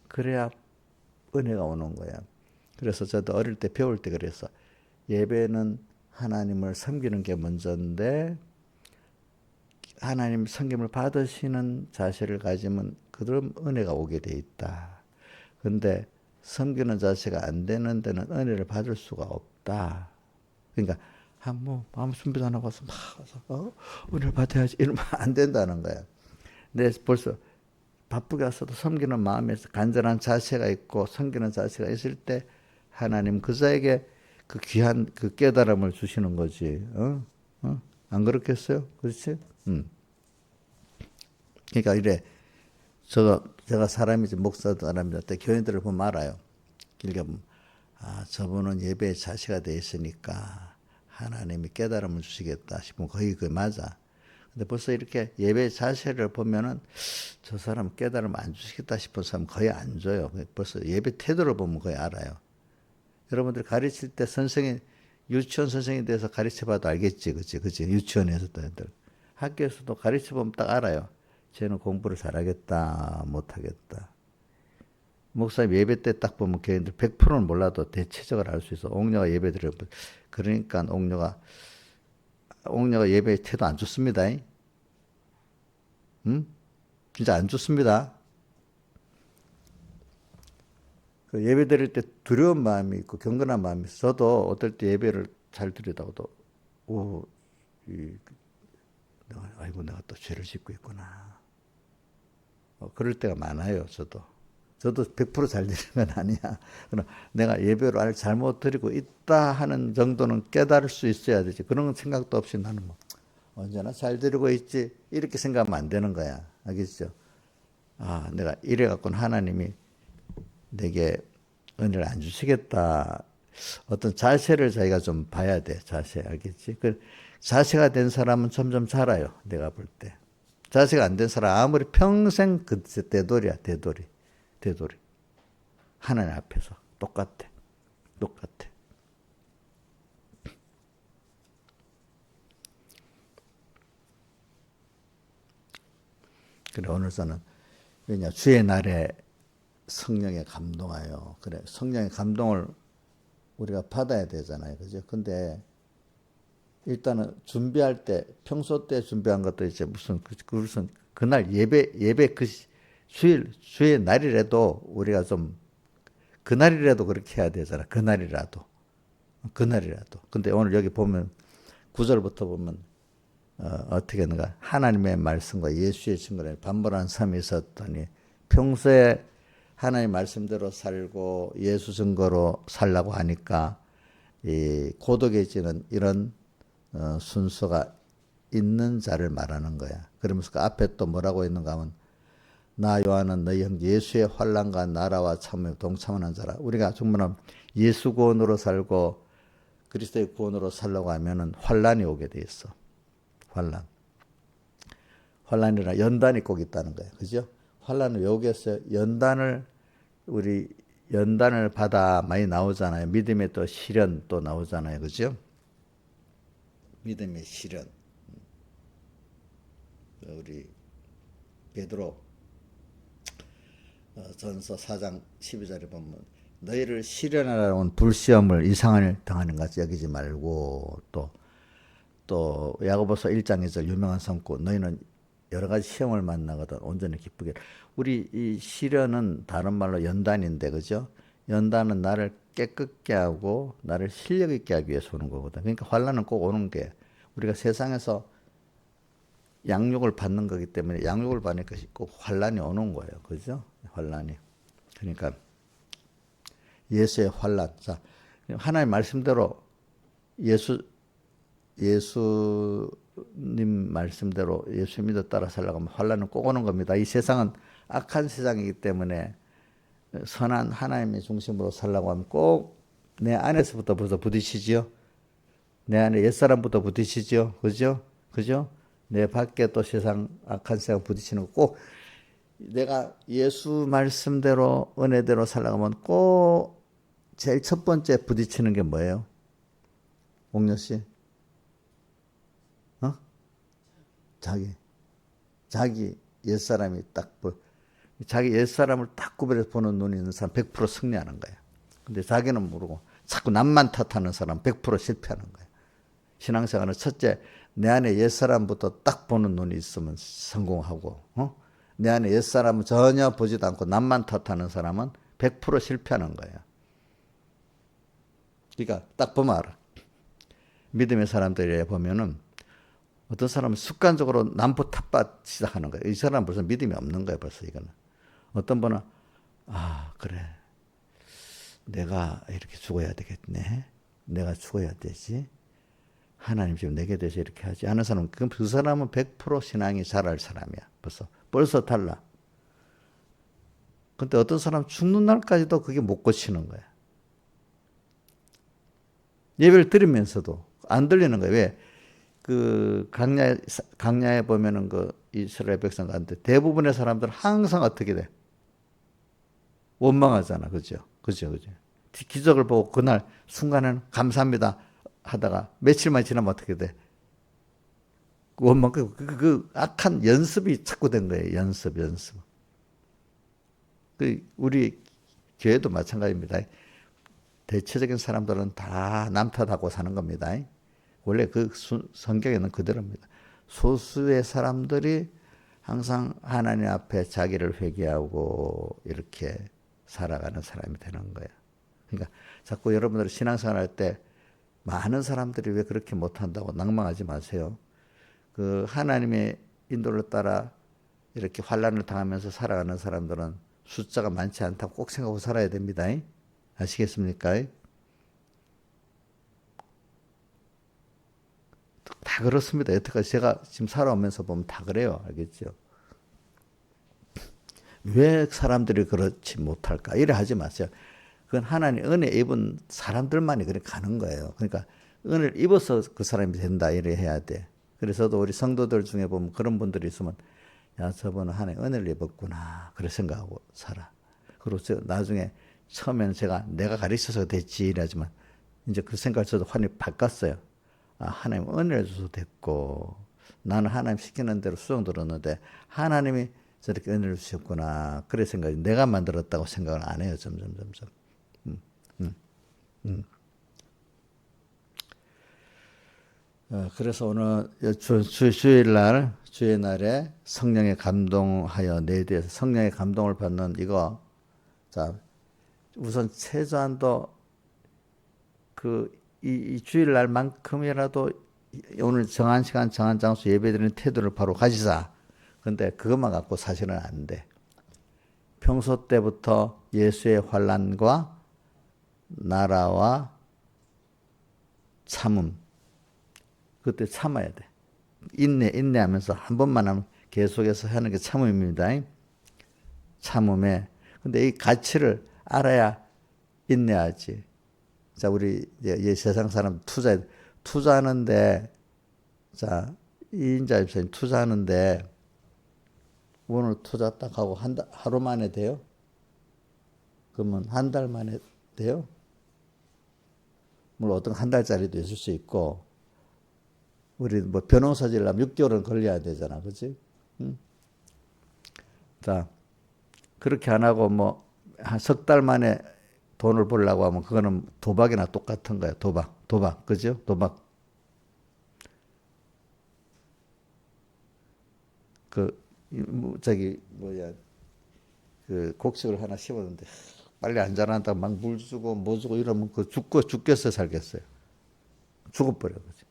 그래야 은혜가 오는 거야. 그래서 저도 어릴 때 배울 때 그랬어. 예배는 하나님을 섬기는 게 먼저인데 하나님 섬김을 받으시는 자세를 가지면 그런 은혜가 오게 돼 있다. 근데 섬기는 자세가 안 되는 데는 은혜를 받을 수가 없다. 그러니까 아무 준비도 안 하고 와서 은혜를 받아야지 이러면 안 된다는 거야. 근데 벌써 바쁘게 와서도 섬기는 마음에서 간절한 자세가 있고 섬기는 자세가 있을 때 하나님 그 자에게 그 귀한 그 깨달음을 주시는 거지. 안 그렇겠어요? 그렇지? 그러니까 이래 제가 사람이지 목사도 사람인데 교인들을 보면 알아요. 길게 보면 저분은 예배의 자세가 돼 있으니까 하나님이 깨달음을 주시겠다 싶으면 거의 그 맞아. 근데 벌써 이렇게 예배 자세를 보면은 저 사람 깨달으면 안 주시겠다 싶은 사람 거의 안 줘요. 벌써 예배 태도를 보면 거의 알아요. 여러분들 가르칠 때 선생님, 유치원 선생님에 대해서 가르쳐봐도 알겠지, 그치? 유치원에서도 애들. 학교에서도 가르쳐보면 딱 알아요. 쟤는 공부를 잘하겠다, 못하겠다. 목사님 예배 때 딱 보면 걔네들 100%는 몰라도 대체적으로 알 수 있어. 옥녀가 예배 드려. 그러니까 옥녀가 예배 태도 안 좋습니다. 응? 진짜 안 좋습니다. 그 예배 드릴 때 두려운 마음이 있고 경건한 마음이 있어. 저도 어떨 때 예배를 잘 드리다가도 내가 또 죄를 짓고 있구나. 그럴 때가 많아요. 저도 100%잘 드리는 건 아니야. 그러나 내가 예배를 잘못 드리고 있다 하는 정도는 깨달을 수 있어야 되지. 그런 생각도 없이 나는 뭐 언제나 잘 드리고 있지 이렇게 생각하면 안 되는 거야. 알겠죠? 내가 이래갖고는 하나님이 내게 은혜를 안 주시겠다. 어떤 자세를 자기가 좀 봐야 돼. 자세 알겠지? 그 자세가 된 사람은 점점 자라요. 내가 볼 때. 자세가 안 된 사람 아무리 평생 그 대돌이야. 대돌이. 하나님 앞에서 똑같아. 그래 오늘 저는 왜냐 주의 날에 성령에 감동하여 그래 성령의 감동을 우리가 받아야 되잖아요. 그죠? 근데 일단은 준비할 때 평소 때 준비한 것도 이제 무슨 그날 예배 그 주의 날이라도 우리가 좀 그날이라도 그렇게 해야 되잖아. 그날이라도. 근데 오늘 여기 보면 9절부터 보면 어떻게 하는가? 하나님의 말씀과 예수의 증거에 반발하는 삶이 있었더니 평소에 하나님 말씀대로 살고 예수 증거로 살라고 하니까 이 고독해지는 이런 순서가 있는 자를 말하는 거야. 그러면서 그 앞에 또 뭐라고 있는가 하면 나 요한은 너희 형 예수의 환난과 나라와 참음에 동참하는 자라. 우리가 정말 예수 구원으로 살고 그리스도의 구원으로 살려고 하면은 환난이 오게 돼 있어. 환난이라 연단이 꼭 있다는 거예요. 그죠? 환난을 왜 오겠어요? 우리 연단을 받아 많이 나오잖아요. 믿음의 또 시련 또 나오잖아요. 그죠? 믿음의 시련. 우리 베드로 전서 4장 12절에 보면 너희를 시련하러 온 불시험을 이상을 당하는 것 같이 여기지 말고 또 야고보서 1장 2절 유명한 성구 너희는 여러 가지 시험을 만나거든 온전히 기쁘게. 우리 이 시련은 다른 말로 연단인데 그죠? 연단은 나를 깨끗게 하고 나를 실력 있게 하기 위해서 오는 거거든. 그러니까 환난은 꼭 오는 게 우리가 세상에서 양육을 받는 거기 때문에 양육을 받으니까 꼭 환난이 오는 거예요. 그죠? 환난이. 그러니까 예수의 환난. 자, 하나님 말씀대로 예수님 말씀대로 예수 믿어 따라 살라고 하면 환난은 꼭 오는 겁니다. 이 세상은 악한 세상이기 때문에 선한 하나님의 중심으로 살라고 하면 꼭 내 안에서부터 벌써 부딪히지요. 내 안에 옛사람부터 부딪히지요. 그죠? 내 밖에 또 세상 악한 세상 부딪히는 거 꼭 내가 예수 말씀대로 은혜대로 살라고 하면 꼭 제일 첫 번째 부딪히는 게 뭐예요? 옥녀 씨? 자기 옛사람이 자기 옛사람을 딱 구별해서 보는 눈이 있는 사람 100% 승리하는 거예요. 근데 자기는 모르고 자꾸 남만 탓하는 사람 100% 실패하는 거예요. 신앙생활은 첫째 내 안에 옛사람부터 딱 보는 눈이 있으면 성공하고 내 안에 옛사람은 전혀 보지도 않고 남만 탓하는 사람은 100% 실패하는 거예요. 그러니까 딱 보면 알아. 믿음의 사람들이 보면은 어떤 사람은 습관적으로 남부 탓받 시작하는 거예요. 이 사람은 벌써 믿음이 없는 거예요. 벌써 이거는. 어떤 분은 그래. 내가 이렇게 죽어야 되겠네. 내가 죽어야 되지. 하나님 지금 내게 대해서 이렇게 하지. 하는 사람은 그 사람은 100% 신앙이 잘할 사람이야. 벌써 달라. 근데 어떤 사람은 죽는 날까지도 그게 못 고치는 거야. 예배를 드리면서도 안 들리는 거야. 왜? 그 강야에 보면은 그 이스라엘 백성 가운데 대부분의 사람들은 항상 어떻게 돼? 원망하잖아. 그죠? 그죠? 기적을 보고 그날 순간에는 감사합니다 하다가 며칠만 지나면 어떻게 돼? 원망, 그 악한 연습이 자꾸 된 거예요. 연습. 우리 교회도 마찬가지입니다. 대체적인 사람들은 다 남 탓하고 사는 겁니다. 원래 그 성경에는 그대로입니다. 소수의 사람들이 항상 하나님 앞에 자기를 회개하고 이렇게 살아가는 사람이 되는 거예요. 그러니까 자꾸 여러분들 신앙생활 할 때 많은 사람들이 왜 그렇게 못한다고 낭망하지 마세요. 그 하나님의 인도를 따라 이렇게 환난을 당하면서 살아가는 사람들은 숫자가 많지 않다고 꼭 생각하고 살아야 됩니다. 아시겠습니까? 다 그렇습니다. 여태까지 제가 지금 살아오면서 보면 다 그래요. 알겠죠? 왜 사람들이 그렇지 못할까? 이래 하지 마세요. 그건 하나님 은혜 입은 사람들만이 그렇게 가는 거예요. 그러니까 은혜를 입어서 그 사람이 된다. 이래 해야 돼. 그래서도 우리 성도들 중에 보면 그런 분들이 있으면 야, 저분은 하나님 은혜를 입었구나. 그래 생각하고 살아. 그리고 나중에 처음에는 내가 가르쳐서 됐지 이러지만 이제 그 생각을 저도 환히 바꿨어요. 아, 하나님 은혜를 줘서 됐고 나는 하나님 시키는 대로 수정 들었는데 하나님이 저렇게 은혜를 주셨구나. 그래 생각이 내가 만들었다고 생각을 안 해요. 점점. 그래서 오늘 주의 날에 성령의 감동하여 내 대해서 성령의 감동을 받는 이거. 자, 우선 최소한도 이 주일날만큼이라도 오늘 정한 시간, 정한 장소 예배드리는 태도를 바로 가지자. 근데 그것만 갖고 사실은 안 돼. 평소 때부터 예수의 환난과 나라와 참음. 그때 참아야 돼. 인내하면서 한 번만 하면 계속해서 하는 게 참음입니다. 참음에. 근데 이 가치를 알아야 인내하지. 자, 우리 세상 사람 투자하는데, 자, 이인자 집사님 투자하는데, 오늘 투자 딱 하고 하루 만에 돼요? 그러면 한 달 만에 돼요? 물론 어떤 한 달짜리도 있을 수 있고, 우리 뭐 변호사 지려면 6개월은 걸려야 되잖아. 그치? 응? 자, 그렇게 안 하고 뭐, 한 석 달 만에 돈을 벌려고 하면 그거는 도박이나 똑같은 거예요. 도박. 그죠? 도박. 그 곡식을 하나 심었는데 빨리 안 자란다고 막 물 주고 뭐 주고 이러면 그 죽겠어요, 살겠어요? 죽어버려. 그죠?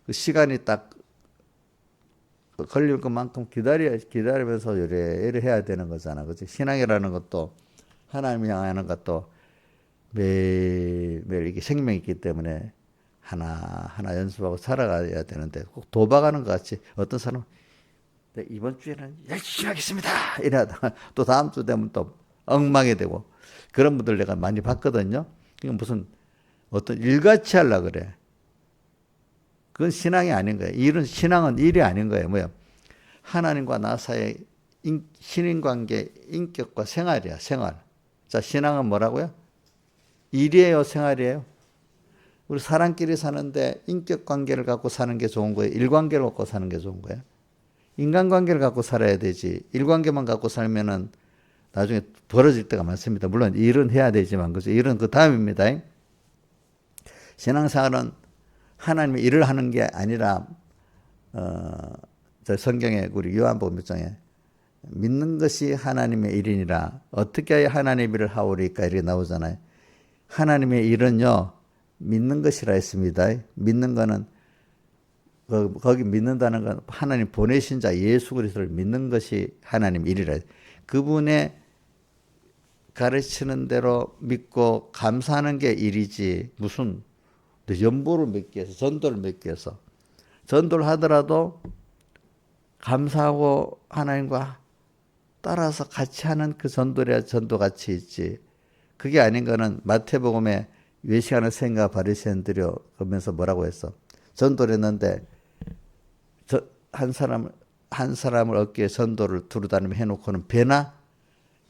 그 시간이 딱 걸릴 것만큼 기다리면서 이래 해야 되는 거잖아. 그치? 신앙이라는 것도 하나님 향하는 것도 매일 이게 생명이 있기 때문에 하나 연습하고 살아가야 되는데 꼭 도박하는 것 같이 어떤 사람은 이번 주에는 열심히 하겠습니다. 이러다가 또 다음 주 되면 또 엉망이 되고 그런 분들 내가 많이 봤거든요. 이건 무슨 어떤 일같이 하려고 그래. 그건 신앙이 아닌 거예요. 신앙은 일이 아닌 거예요. 뭐야? 하나님과 나 사이의 신인관계, 인격과 생활이야. 생활. 자, 신앙은 뭐라고요? 일이에요, 생활이에요? 우리 사람끼리 사는데 인격관계를 갖고 사는 게 좋은 거예요? 일관계를 갖고 사는 게 좋은 거예요? 인간관계를 갖고 살아야 되지. 일관계만 갖고 살면은 나중에 벌어질 때가 많습니다. 물론 일은 해야 되지만, 그죠? 일은 그 다음입니다. 신앙생활은 하나님의 일을 하는 게 아니라, 저 성경에 우리 요한복음 1장에 믿는 것이 하나님의 일이니라. 어떻게 해야 하나님의 일을 하오리까? 이렇게 나오잖아요. 하나님의 일은요, 믿는 것이라 했습니다. 믿는 거는, 거기 믿는다는 건 하나님 보내신 자 예수 그리스도를 믿는 것이 하나님 일이라. 그분의 가르치는 대로 믿고 감사하는 게 일이지, 무슨 연보를 맺기 위해서, 전도를 맺기 위해서. 전도를 하더라도 감사하고 하나님과 따라서 같이 하는 그 전도래야 전도같이 있지. 그게 아닌 거는 마태복음에 외식하는 생과 바리새인들이여 그러면서 뭐라고 했어? 전도를 했는데 한 사람을 어깨에 전도를 두루 다니며 해놓고는 배나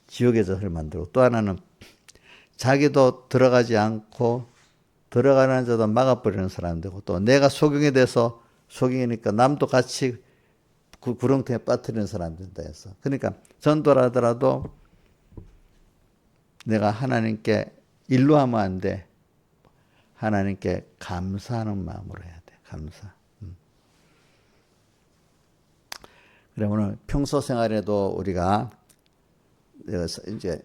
지옥의 젖을 만들고, 또 하나는 자기도 들어가지 않고 들어가는 자도 막아버리는 사람 되고, 또 내가 소경이 돼서 소경이니까 남도 같이 그 구렁텅이에 빠뜨리는 사람 된다 해서. 그러니까 전도를 하더라도 내가 하나님께 일로 하면 안 돼. 하나님께 감사하는 마음으로 해야 돼. 감사. 그래, 오늘 평소 생활에도 우리가 이제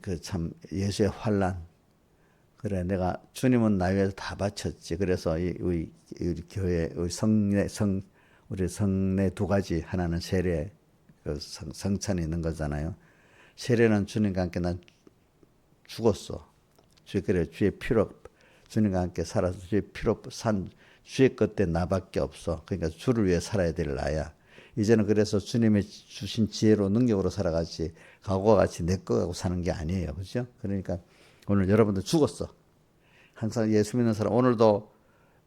그 참 예수의 환난. 그래, 내가 주님은 나 위해서 다 바쳤지. 그래서 우리 교회 우리 성례 두 가지, 하나는 세례, 그 성찬이 있는 거잖아요. 세례는 주님과 함께 난 죽었어. 그래, 주의 피로 주님과 함께 살아서 주의 피로 산 주의 끝에 나밖에 없어. 그러니까 주를 위해 살아야 될 나야. 이제는 그래서 주님의 주신 지혜로 능력으로 살아가지 과거와 같이 내 거 갖고 사는 게 아니에요. 그렇죠? 그러니까 오늘 여러분들 죽었어. 항상 예수 믿는 사람 오늘도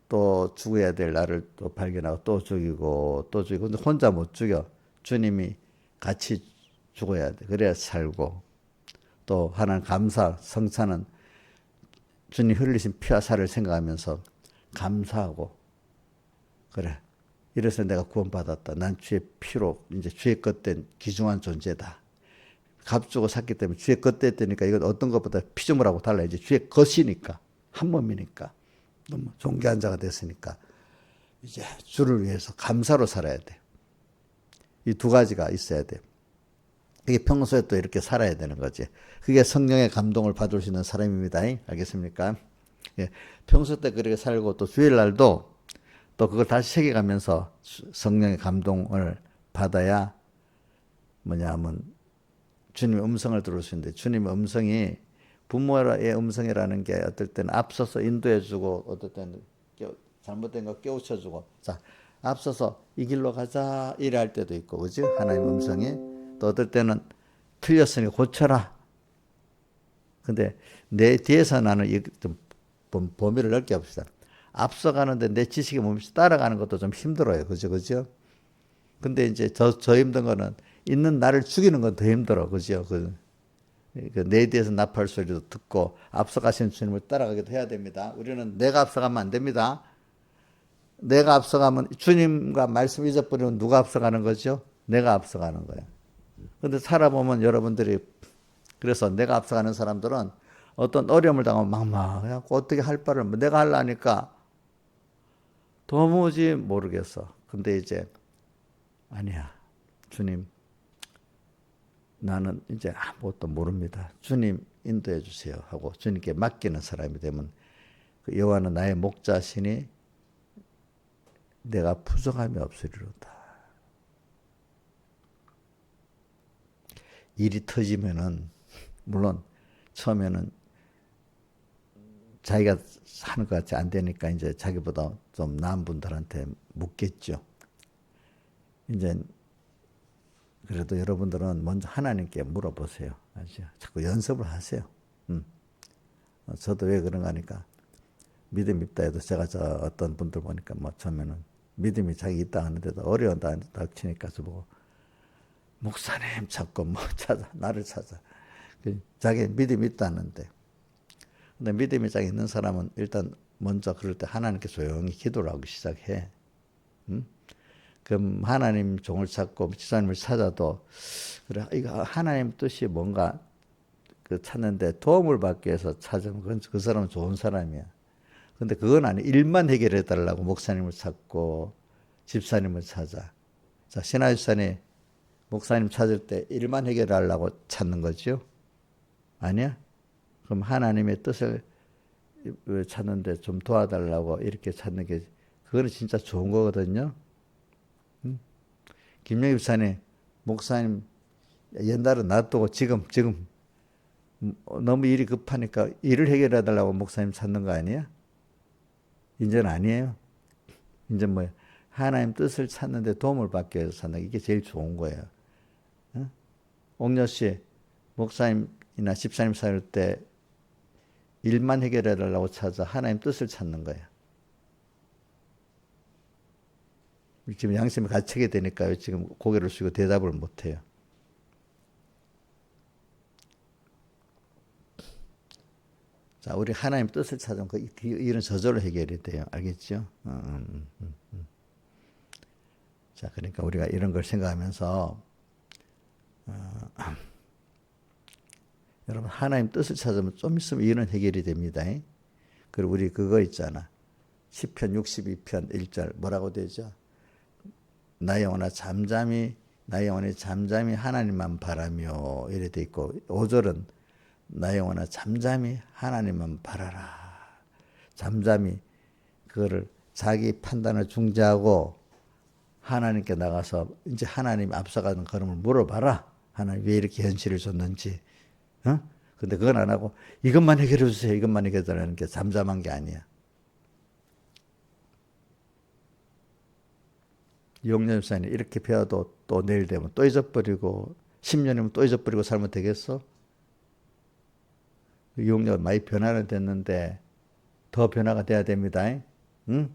또 죽어야 될 나를 또 발견하고 또 죽이고 또 죽이고, 근데 혼자 못 죽여. 주님이 같이 죽어야 돼. 그래야 살고. 또 하나는 감사, 성찬은 주님 흘리신 피와 살을 생각하면서 감사하고, 그래, 이래서 내가 구원받았다. 난 주의 피로 이제 주의 것된 귀중한 존재다. 값주고 샀기 때문에 주의 것됐다니까 이건 어떤 것보다 피조물하고 달라. 이제 주의 것이니까, 한 몸이니까, 너무 존귀한 자가 됐으니까 이제 주를 위해서 감사로 살아야 돼. 이 두 가지가 있어야 돼. 이게 평소에 또 이렇게 살아야 되는 거지. 그게 성령의 감동을 받을 수 있는 사람입니다. 알겠습니까? 예, 평소 때 그렇게 살고 또 주일날도 또 그걸 다시 새겨가면서 성령의 감동을 받아야 뭐냐면 주님의 음성을 들을 수 있는데, 주님의 음성이 부모의 음성이라는 게 어떨 때는 앞서서 인도해주고 어떨 때는 잘못된 거 깨우쳐주고, 자 앞서서 이 길로 가자 이래 할 때도 있고, 그지? 하나님의 음성이. 또 어떨 때는 틀렸으니 고쳐라. 근데 내 뒤에서 나는 좀 범위를 넓게 합시다. 앞서가는데 내 지식에 몸없이 따라가는 것도 좀 힘들어요. 그죠? 근데 이제 저 힘든 거는 있는 나를 죽이는 건 더 힘들어. 그죠? 내 뒤에서 나팔 소리도 듣고 앞서가신 주님을 따라가기도 해야 됩니다. 우리는 내가 앞서가면 안 됩니다. 내가 앞서가면 주님과 말씀 잊어버리면 누가 앞서가는 거죠? 내가 앞서가는 거예요. 근데 살아보면 여러분들이, 그래서 내가 앞서가는 사람들은 어떤 어려움을 당하면 막막해갖고 어떻게 할 바를 내가 하려니까 도무지 모르겠어. 근데 이제 아니야. 주님, 나는 이제 아무것도 모릅니다. 주님 인도해 주세요 하고 주님께 맡기는 사람이 되면 그 여호와는 나의 목자시니 내가 부족함이 없으리로다. 일이 터지면은 물론 처음에는 자기가 하는 것 같이 안 되니까 이제 자기보다 좀 나은 분들한테 묻겠죠. 이제 그래도 여러분들은 먼저 하나님께 물어보세요. 아시죠? 자꾸 연습을 하세요. 저도 왜 그런가 하니까 믿음이 있다 해도 제가 저 어떤 분들 보니까 뭐 처음에는 믿음이 자기 있다 하는데도 어려운다 닥치니까 저보고 목사님 자꾸 뭐 찾아, 나를 찾아. 자기 믿음이 있다는데. 근데 믿음이 자기 있는 사람은 일단 먼저 그럴 때 하나님께 조용히 기도를 하기 시작해. 그럼 하나님 종을 찾고 집사님을 찾아도 그래, 이거 하나님 뜻이 뭔가 그 찾는데 도움을 받기 위해서 찾으면 그 사람은 좋은 사람이야. 근데 그건 아니. 일만 해결해 달라고 목사님을 찾고 집사님을 찾아. 자, 신하 집사님 목사님 찾을 때 일만 해결하려고 찾는 거죠? 아니야? 그럼 하나님의 뜻을 찾는데 좀 도와달라고 이렇게 찾는 게, 그거는 진짜 좋은 거거든요. 김영희 집사님, 목사님 옛날은 놔두고 지금 너무 일이 급하니까 일을 해결해달라고 목사님 찾는 거 아니야? 이제는 아니에요. 이제 뭐야? 하나님 뜻을 찾는데 도움을 받기 위해서 찾는 게 이게 제일 좋은 거예요. 옥녀 씨, 목사님이나 집사님 사귈 때 일만 해결해달라고 찾아 하나님 뜻을 찾는 거예요. 지금 양심이 갇히게 되니까요. 지금 고개를 숙이고 대답을 못해요. 자, 우리 하나님 뜻을 찾으면 그 이런 저절로 해결이 돼요. 알겠죠? 자, 그러니까 우리가 이런 걸 생각하면서 여러분 하나님 뜻을 찾으면 좀 있으면 이런 해결이 됩니다. 그리고 우리 그거 있잖아. 시편 62편 1절 뭐라고 되죠? 나의 영혼아 잠잠히 하나님만 바라며 이래 돼 있고 5절은 나의 영혼아 잠잠히 하나님만 바라라. 잠잠히 그거를 자기 판단을 중재하고 하나님께 나가서 이제 하나님 앞서가는 걸음을 물어봐라. 하나님 왜 이렇게 현실을 줬는지. 근데 그건 안 하고 이것만 해결해 주세요. 이것만 해결해 달라는 게 잠잠한 게 아니야. 이용렬 목사님 이렇게 배워도 또 내일 되면 또 잊어버리고 10년이면 또 잊어버리고 살면 되겠어? 이용렬 많이 변화는 됐는데 더 변화가 돼야 됩니다. 응?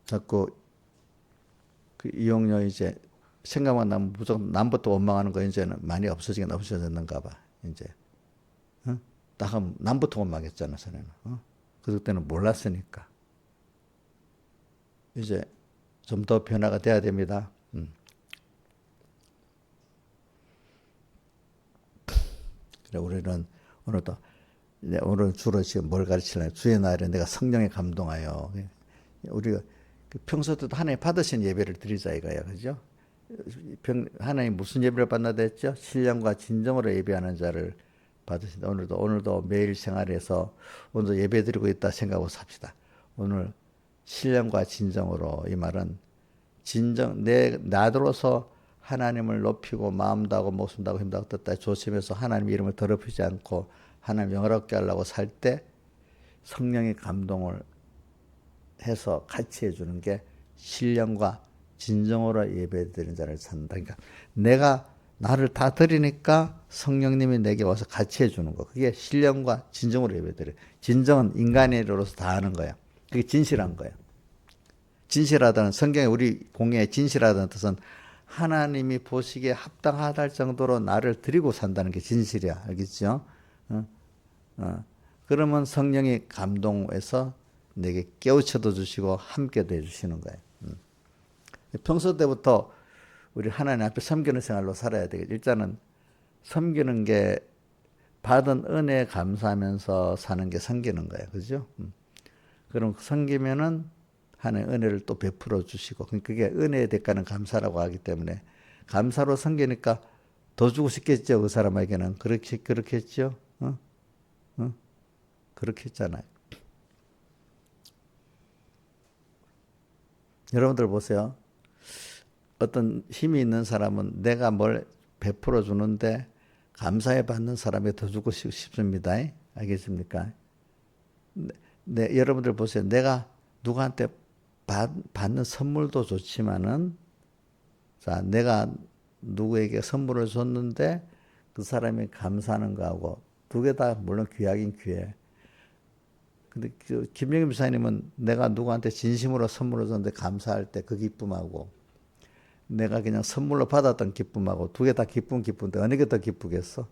자꾸 그 이용렬 이제 생각만 나면 무조건 남부터 원망하는 거 이제는 많이 없어졌는가 봐. 이제 딱 하면 남부터 원망했잖아 전에는. 그때는 몰랐으니까. 이제 좀 더 변화가 돼야 됩니다. 그래 우리는 오늘 주로 지금 뭘 가르치려면 주의 날에 내가 성령에 감동하여 우리가 평소에도 하나님 받으신 예배를 드리자 이거야, 그죠? 하나님 무슨 예배를 받나 됐죠? 신령과 진정으로 예배하는 자를 받으신다. 오늘도 매일 생활에서 오늘도 예배 드리고 있다 생각하고 삽시다. 오늘 신령과 진정으로 이 말은 나로서 하나님을 높이고 마음도 하고 목숨도 하고 힘도 하고 뜻다 조심해서 하나님 이름을 더럽히지 않고 하나님 영화롭게 하려고 살 때 성령의 감동을 해서 같이 해주는 게 신령과 진정으로 예배드리는 자를 찾는다. 그러니까 내가 나를 다 드리니까 성령님이 내게 와서 같이 해주는 거. 그게 신령과 진정으로 예배드려. 진정은 인간으로서 다 하는 거야. 그게 진실한 거야. 진실하다는 성경에 우리 공예에 진실하다는 뜻은 하나님이 보시기에 합당하다 할 정도로 나를 드리고 산다는 게 진실이야. 알겠죠? 그러면 성령이 감동해서 내게 깨우쳐도 주시고 함께도 해주시는 거예요. 평소 때부터 우리 하나님 앞에 섬기는 생활로 살아야 되겠죠. 일단은 섬기는 게 받은 은혜에 감사하면서 사는 게 섬기는 거예요. 그죠? 그럼 섬기면은 하나님 은혜를 또 베풀어 주시고 그게 은혜의 대가는 감사라고 하기 때문에 감사로 섬기니까 더 주고 싶겠죠. 그 사람에게는 그렇겠죠. 그렇게 했잖아요. 여러분들 보세요. 어떤 힘이 있는 사람은 내가 뭘 베풀어 주는데 감사해 받는 사람에 더 주고 싶습니다. 알겠습니까? 네, 여러분들 보세요. 내가 누구한테 받는 선물도 좋지만은 자, 내가 누구에게 선물을 줬는데 그 사람이 감사하는 거하고 두 개 다 물론 귀하긴 귀해. 근데 김영임 목사님은 내가 누구한테 진심으로 선물을 줬는데 감사할 때 그 기쁨하고 내가 그냥 선물로 받았던 기쁨하고 두 개 다 기쁜데 어느 게 더 기쁘겠어?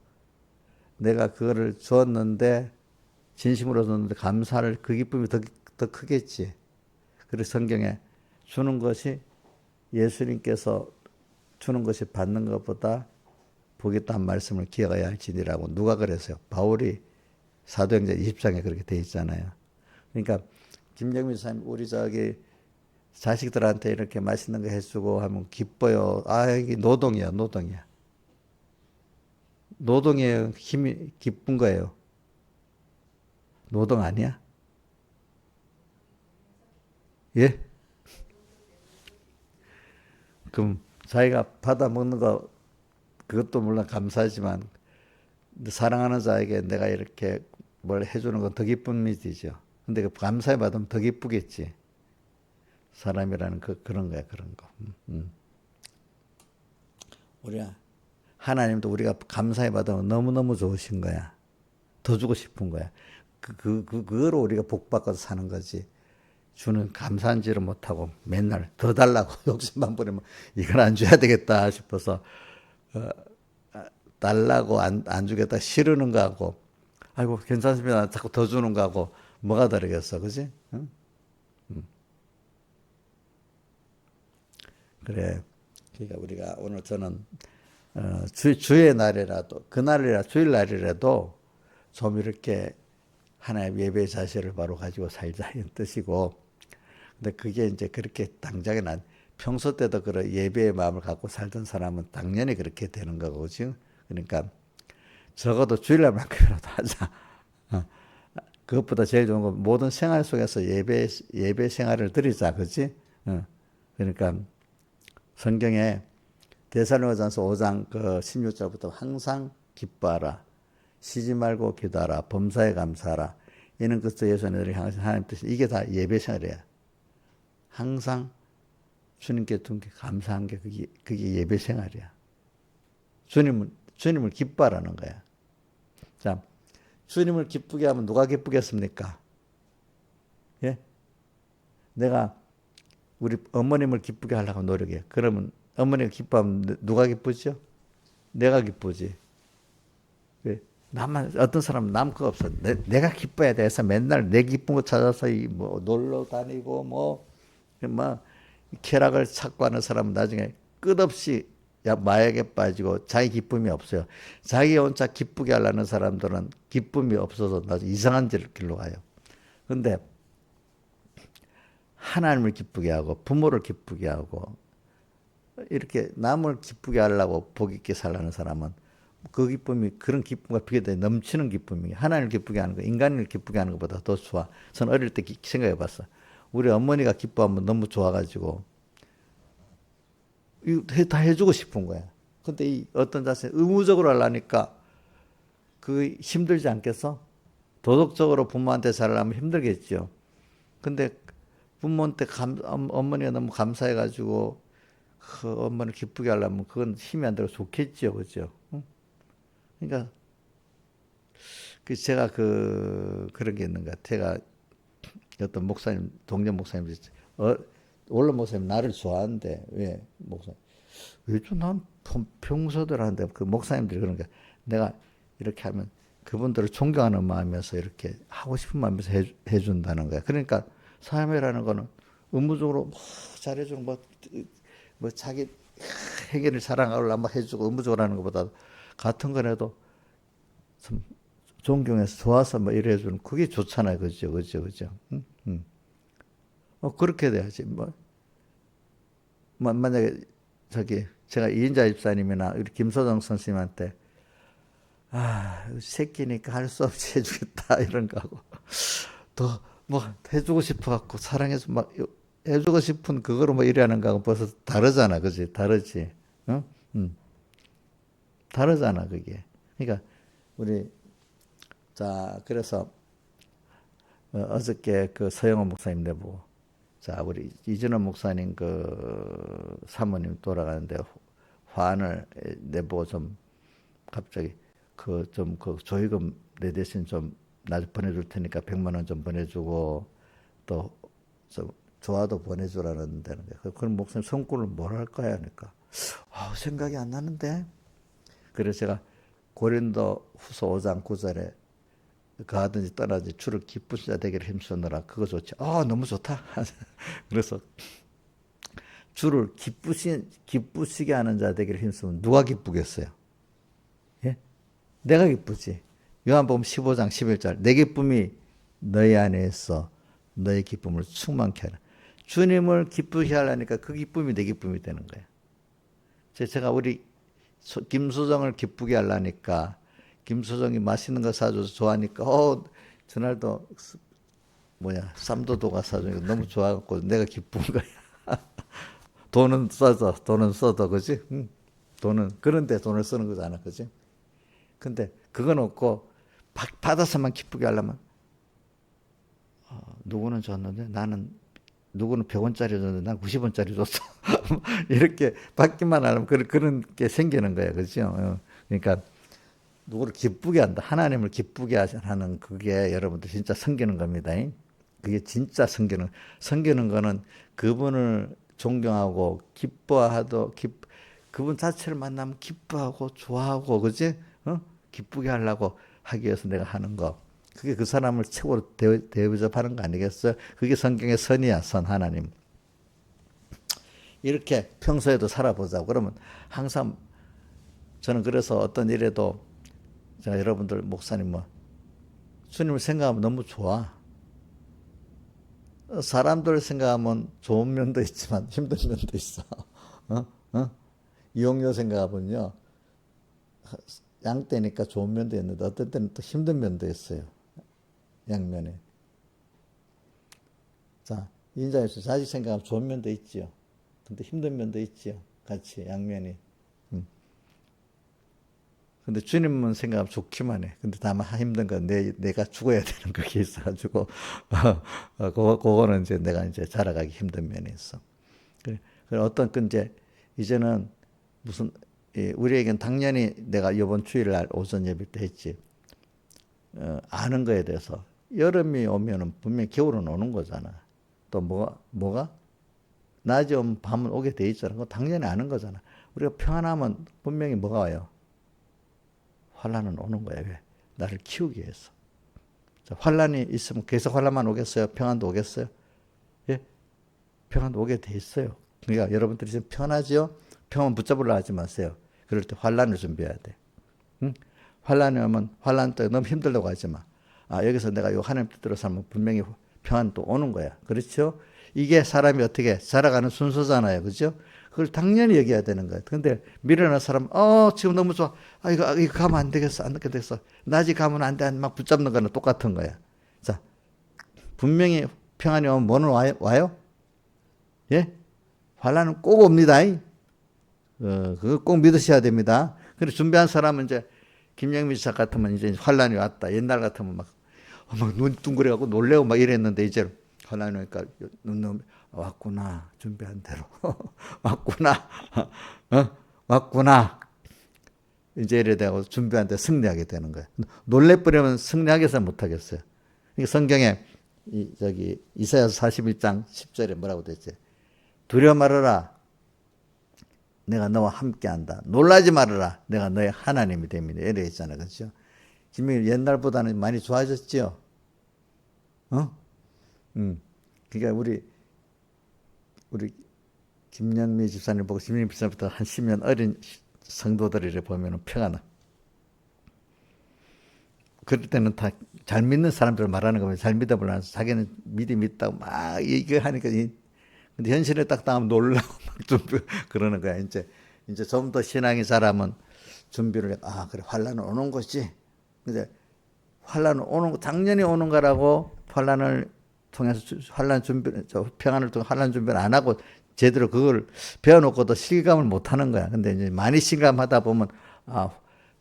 내가 그거를 줬는데 진심으로 줬는데 감사를 그 기쁨이 더 크겠지. 그래서 성경에 주는 것이 예수님께서 주는 것이 받는 것보다 복이 있다 한 말씀을 기억해야 할지니라고 누가 그랬어요? 바울이 사도행전 20장에 그렇게 돼 있잖아요. 그러니까 김영민 사님 우리 자식들한테 이렇게 맛있는 거 해주고 하면 기뻐요. 아, 이게 노동이야. 노동의 힘이 기쁜 거예요. 노동 아니야? 예? 그럼 자기가 받아 먹는 거 그것도 물론 감사하지만 사랑하는 자에게 내가 이렇게 뭘 해주는 건 더 기쁨이 되죠. 근데 그 감사해 받으면 더 기쁘겠지. 사람이라는 그런 거야, 그런 거. 하나님도 우리가 감사해 받으면 너무너무 좋으신 거야. 더 주고 싶은 거야. 그거로 우리가 복받아서 사는 거지. 주는 감사한지를 못하고 맨날 더 달라고 욕심만 부리면 이건 안 줘야 되겠다 싶어서 달라고 안 주겠다 싫으는 거하고 아이고 괜찮습니다 자꾸 더 주는 거하고 뭐가 다르겠어, 그지? 응? 그래. 그러니까 우리가 오늘 저는 주의 날이라도 그날이라 주일 날이라도 좀 이렇게 하나님 예배 자세를 바로 가지고 살자 이런 뜻이고, 근데 그게 이제 그렇게 당장에 난 평소 때도 그런 예배의 마음을 갖고 살던 사람은 당연히 그렇게 되는 거고, 지금 그러니까 적어도 주일날만큼이라도 하자. 어. 그것보다 제일 좋은 건 모든 생활 속에서 예배 생활을 드리자, 그렇지? 그러니까 성경에 데살로니가전서 5장 그 16절부터 항상 기뻐하라, 쉬지 말고 기도하라, 범사에 감사하라, 이는 그리스도 예수 안에 항상 하나님 뜻이, 이게 다 예배 생활이야. 항상 주님께 둔게 감사한 게 그게 예배 생활이야. 주님을 기뻐하라는 거야. 자, 주님을 기쁘게 하면 누가 기쁘겠습니까? 예? 내가 우리 어머님을 기쁘게 하려고 노력해. 그러면 어머니가 기뻐하면 누가 기쁘죠? 내가 기쁘지. 왜? 나만, 어떤 사람은 남 거 없어. 내가 기뻐야 돼서 맨날 내 기쁜 거 찾아서 뭐 놀러 다니고 뭐 쾌락을 찾고 하는 사람은 나중에 끝없이 마약에 빠지고 자기 기쁨이 없어요. 자기 혼자 기쁘게 하려는 사람들은 기쁨이 없어서 나중에 이상한 길로 가요. 근데 하나님을 기쁘게 하고 부모를 기쁘게 하고 이렇게 남을 기쁘게 하려고 복 있게 살라는 사람은 그 기쁨이 그런 기쁨과 비교돼 넘치는 기쁨이 하나님을 기쁘게 하는 거, 인간을 기쁘게 하는 것보다 더 좋아. 저는 어릴 때 생각해 봤어. 우리 어머니가 기뻐하면 너무 좋아가지고 이거 다 해주고 싶은 거야. 근데 이 어떤 자세 의무적으로 하려니까 그 힘들지 않겠어? 도덕적으로 부모한테 잘하려면 힘들겠죠. 근데 부모한테 어머니가 너무 감사해가지고 그 엄마를 기쁘게 하려면 그건 힘이 안 들어 좋겠죠, 그죠? 응? 그러니까 제가 그런 게 있는 것 같아요. 제가 어떤 목사님, 동료 목사님, 원래 목사님 나를 좋아하는데 왜 목사님? 왜죠? 난 평소대로 그 목사님들이 그런 게 내가 이렇게 하면 그분들을 존경하는 마음에서 이렇게 하고 싶은 마음에서 해준다는 거야. 그러니까 사회라는 거는 의무적으로 뭐 잘해주는 뭐 자기 행위를 자랑하려고 막 해주고 의무적으로 하는 것보다 같은 거라도 좀 존경해서 좋아서 뭐 이래 해주는 그게 좋잖아요. 그죠? 그죠? 그죠? 응? 응. 그렇게 돼야지. 만약에 제가 이인자 집사님이나 우리 김소정 선생님한테 새끼니까 할 수 없이 해주겠다 이런 거 하고 더 뭐 해주고 싶어 갖고 사랑해서 막 해주고 싶은 그거로 뭐 이래하는 거하고 벌써 다르잖아, 그지? 다르지, 응? 다르잖아 그게. 그러니까 우리 자 그래서 어저께 그 서영원 목사님 내보고 자 우리 이진원 목사님 그 사모님 돌아가는데 화환을 내보고 좀 갑자기 그 조의금 내 대신 좀 나중에 보내줄 테니까 100만 원 좀 보내주고 또 좀 조화도 보내주라는 데는 그런 목사님 성구를 뭘 할까요 하니까 생각이 안 나는데. 그래서 제가 고린도 후서 5장 9절에 가든지 떠나지 주를 기쁘신 자 되기를 힘쓰느라 그거 좋지. 너무 좋다. 그래서 주를 기쁘시게 하는 자 되기를 힘쓰면 누가 기쁘겠어요? 예? 내가 기쁘지. 요한복음 15장 11절 내 기쁨이 너희 안에 있어 너희 기쁨을 충만케 하라. 주님을 기쁘게 하려니까 그 기쁨이 내 기쁨이 되는 거예요. 제가 우리 김수정을 기쁘게 하려니까 김수정이 맛있는 거 사줘서 좋아하니까 저날도 쌈도도가 사주니까 너무 좋아갖고 내가 기쁜 거야. 돈은 써도 그지? 응. 그런데 돈을 쓰는 거잖아, 그지? 근데 그건 없고 받아서만 기쁘게 하려면 누구는 줬는데 나는 누구는 100원짜리 줬는데 난 90원짜리 줬어. 이렇게 받기만 하려면 그런 게 생기는 거야, 그죠? 그러니까 누구를 기쁘게 한다. 하나님을 기쁘게 하는 그게 여러분들 진짜 섬기는 겁니다. 그게 진짜 섬기는 거는 그분을 존경하고 그분 자체를 만나면 기뻐하고 좋아하고 그지? 기쁘게 하려고 하기 위해서 내가 하는 거. 그게 그 사람을 최고로 대접하는 거 아니겠어요? 그게 성경의 선이야, 선 하나님. 이렇게 평소에도 살아보자고. 그러면 항상 저는 그래서 어떤 일에도 제가 여러분들 목사님 주님을 생각하면 너무 좋아. 사람들 생각하면 좋은 면도 있지만 힘든 면도 있어. 어? 어? 이용료 생각하면요. 양떼니까 좋은 면도 있는데 어떤 때는 또 힘든 면도 있어요. 양면에. 자, 인자에서 자식 생각하면 좋은 면도 있지요. 근데 힘든 면도 있지요. 같이 양면이. 근데 주님은 생각하면 좋기만 해. 근데 다만 힘든 건 내가 죽어야 되는 그게 있어가지고, 그거는 이제 내가 이제 자라가기 힘든 면이 있어. 그래, 어떤 건 이제는 무슨, 우리에겐 당연히 내가 이번 주일날 오전 예배 때 했지. 아는 거에 대해서. 여름이 오면은 분명히 겨울은 오는 거잖아. 또 뭐가? 낮이 오면 밤은 오게 돼 있잖아. 그거 당연히 아는 거잖아. 우리가 평안하면 분명히 뭐가 와요? 환란은 오는 거야. 왜? 나를 키우기 위해서. 자, 환란이 있으면 계속 환란만 오겠어요? 평안도 오겠어요? 예? 평안도 오게 돼 있어요. 그러니까 여러분들이 지금 편하지요? 평안 붙잡으려 하지 마세요. 그럴 때 환란을 준비해야 돼. 응? 환란이 오면 환란 때 너무 힘들다고 하지 마. 여기서 내가 요 하나님 뜻대로 살면 분명히 평안 또 오는 거야. 그렇죠? 이게 사람이 어떻게 살아가는 순서잖아요. 그죠? 그걸 당연히 얘기해야 되는 거예요. 근데 미련한 사람, 지금 너무 좋아. 이거 가면 안 되겠어. 안 되겠어. 낮이 가면 안 돼. 막 붙잡는 거는 똑같은 거야. 자, 분명히 평안이 오면 뭐는 와요? 예? 환란은 꼭 옵니다. 그거 꼭 믿으셔야 됩니다. 그래서 준비한 사람은 이제 김영미 지사 같으면 이제 환란이 왔다. 옛날 같으면 막 눈 둥그래갖고 놀래고 막 이랬는데 이제 환란이 오니까 눈 왔구나. 준비한 대로. 왔구나. 왔구나. 이제 이래 되고 준비한 데 승리하게 되는 거예요. 놀래버리면 승리하겠어요? 못하겠어요? 성경에 이사야서 41장 10절에 뭐라고 됐지? 두려워 말아라. 내가 너와 함께한다. 놀라지 말아라. 내가 너의 하나님이 됩니다. 이래 있잖아요. 그렇죠? 김명일 옛날보다는 많이 좋아졌지요? 그러니까 우리 김영미 집사님 보고 김영미 집사님부터 한 10년 어린 성도들을 보면은 평안해. 그럴 때는 다 잘 믿는 사람들 말하는 거면 잘 믿어보려고 자기는 믿음이 있다고 막 이거 하니까 근데 현실에 딱 당하면 놀라고 막 준비 그러는 거야. 이제 좀 더 신앙이 자라면 준비를 그래 환란은 오는 거지. 근데 환란은 오는 거 당연히 오는 거라고 환란을 통해서 환란 준비 평안을 통해 환란 준비를 안 하고 제대로 그걸 배워놓고도 실감을 못 하는 거야. 근데 이제 많이 실감하다 보면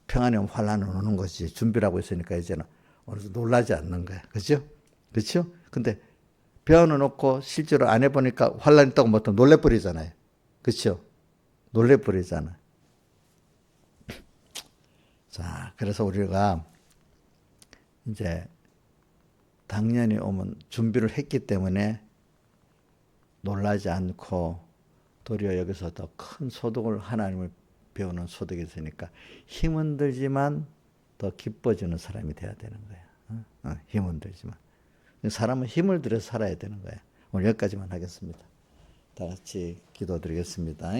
평안이 오면 환란은 오는 거지. 준비를 하고 있으니까 이제는 어느 정도 놀라지 않는 거야. 그죠? 그렇죠? 근데 배워놓고 실제로 안 해보니까 환란이 있다고 못하면 놀래버리잖아요. 그렇죠? 놀래버리잖아. 자, 그래서 우리가 이제 당연히 오면 준비를 했기 때문에 놀라지 않고 도리어 여기서 더 큰 소득을 하나님을 배우는 소득이 있으니까 힘은 들지만 더 기뻐지는 사람이 돼야 되는 거야. 힘은 들지만. 사람은 힘을 들여서 살아야 되는 거야. 오늘 여기까지만 하겠습니다. 다 같이 기도드리겠습니다.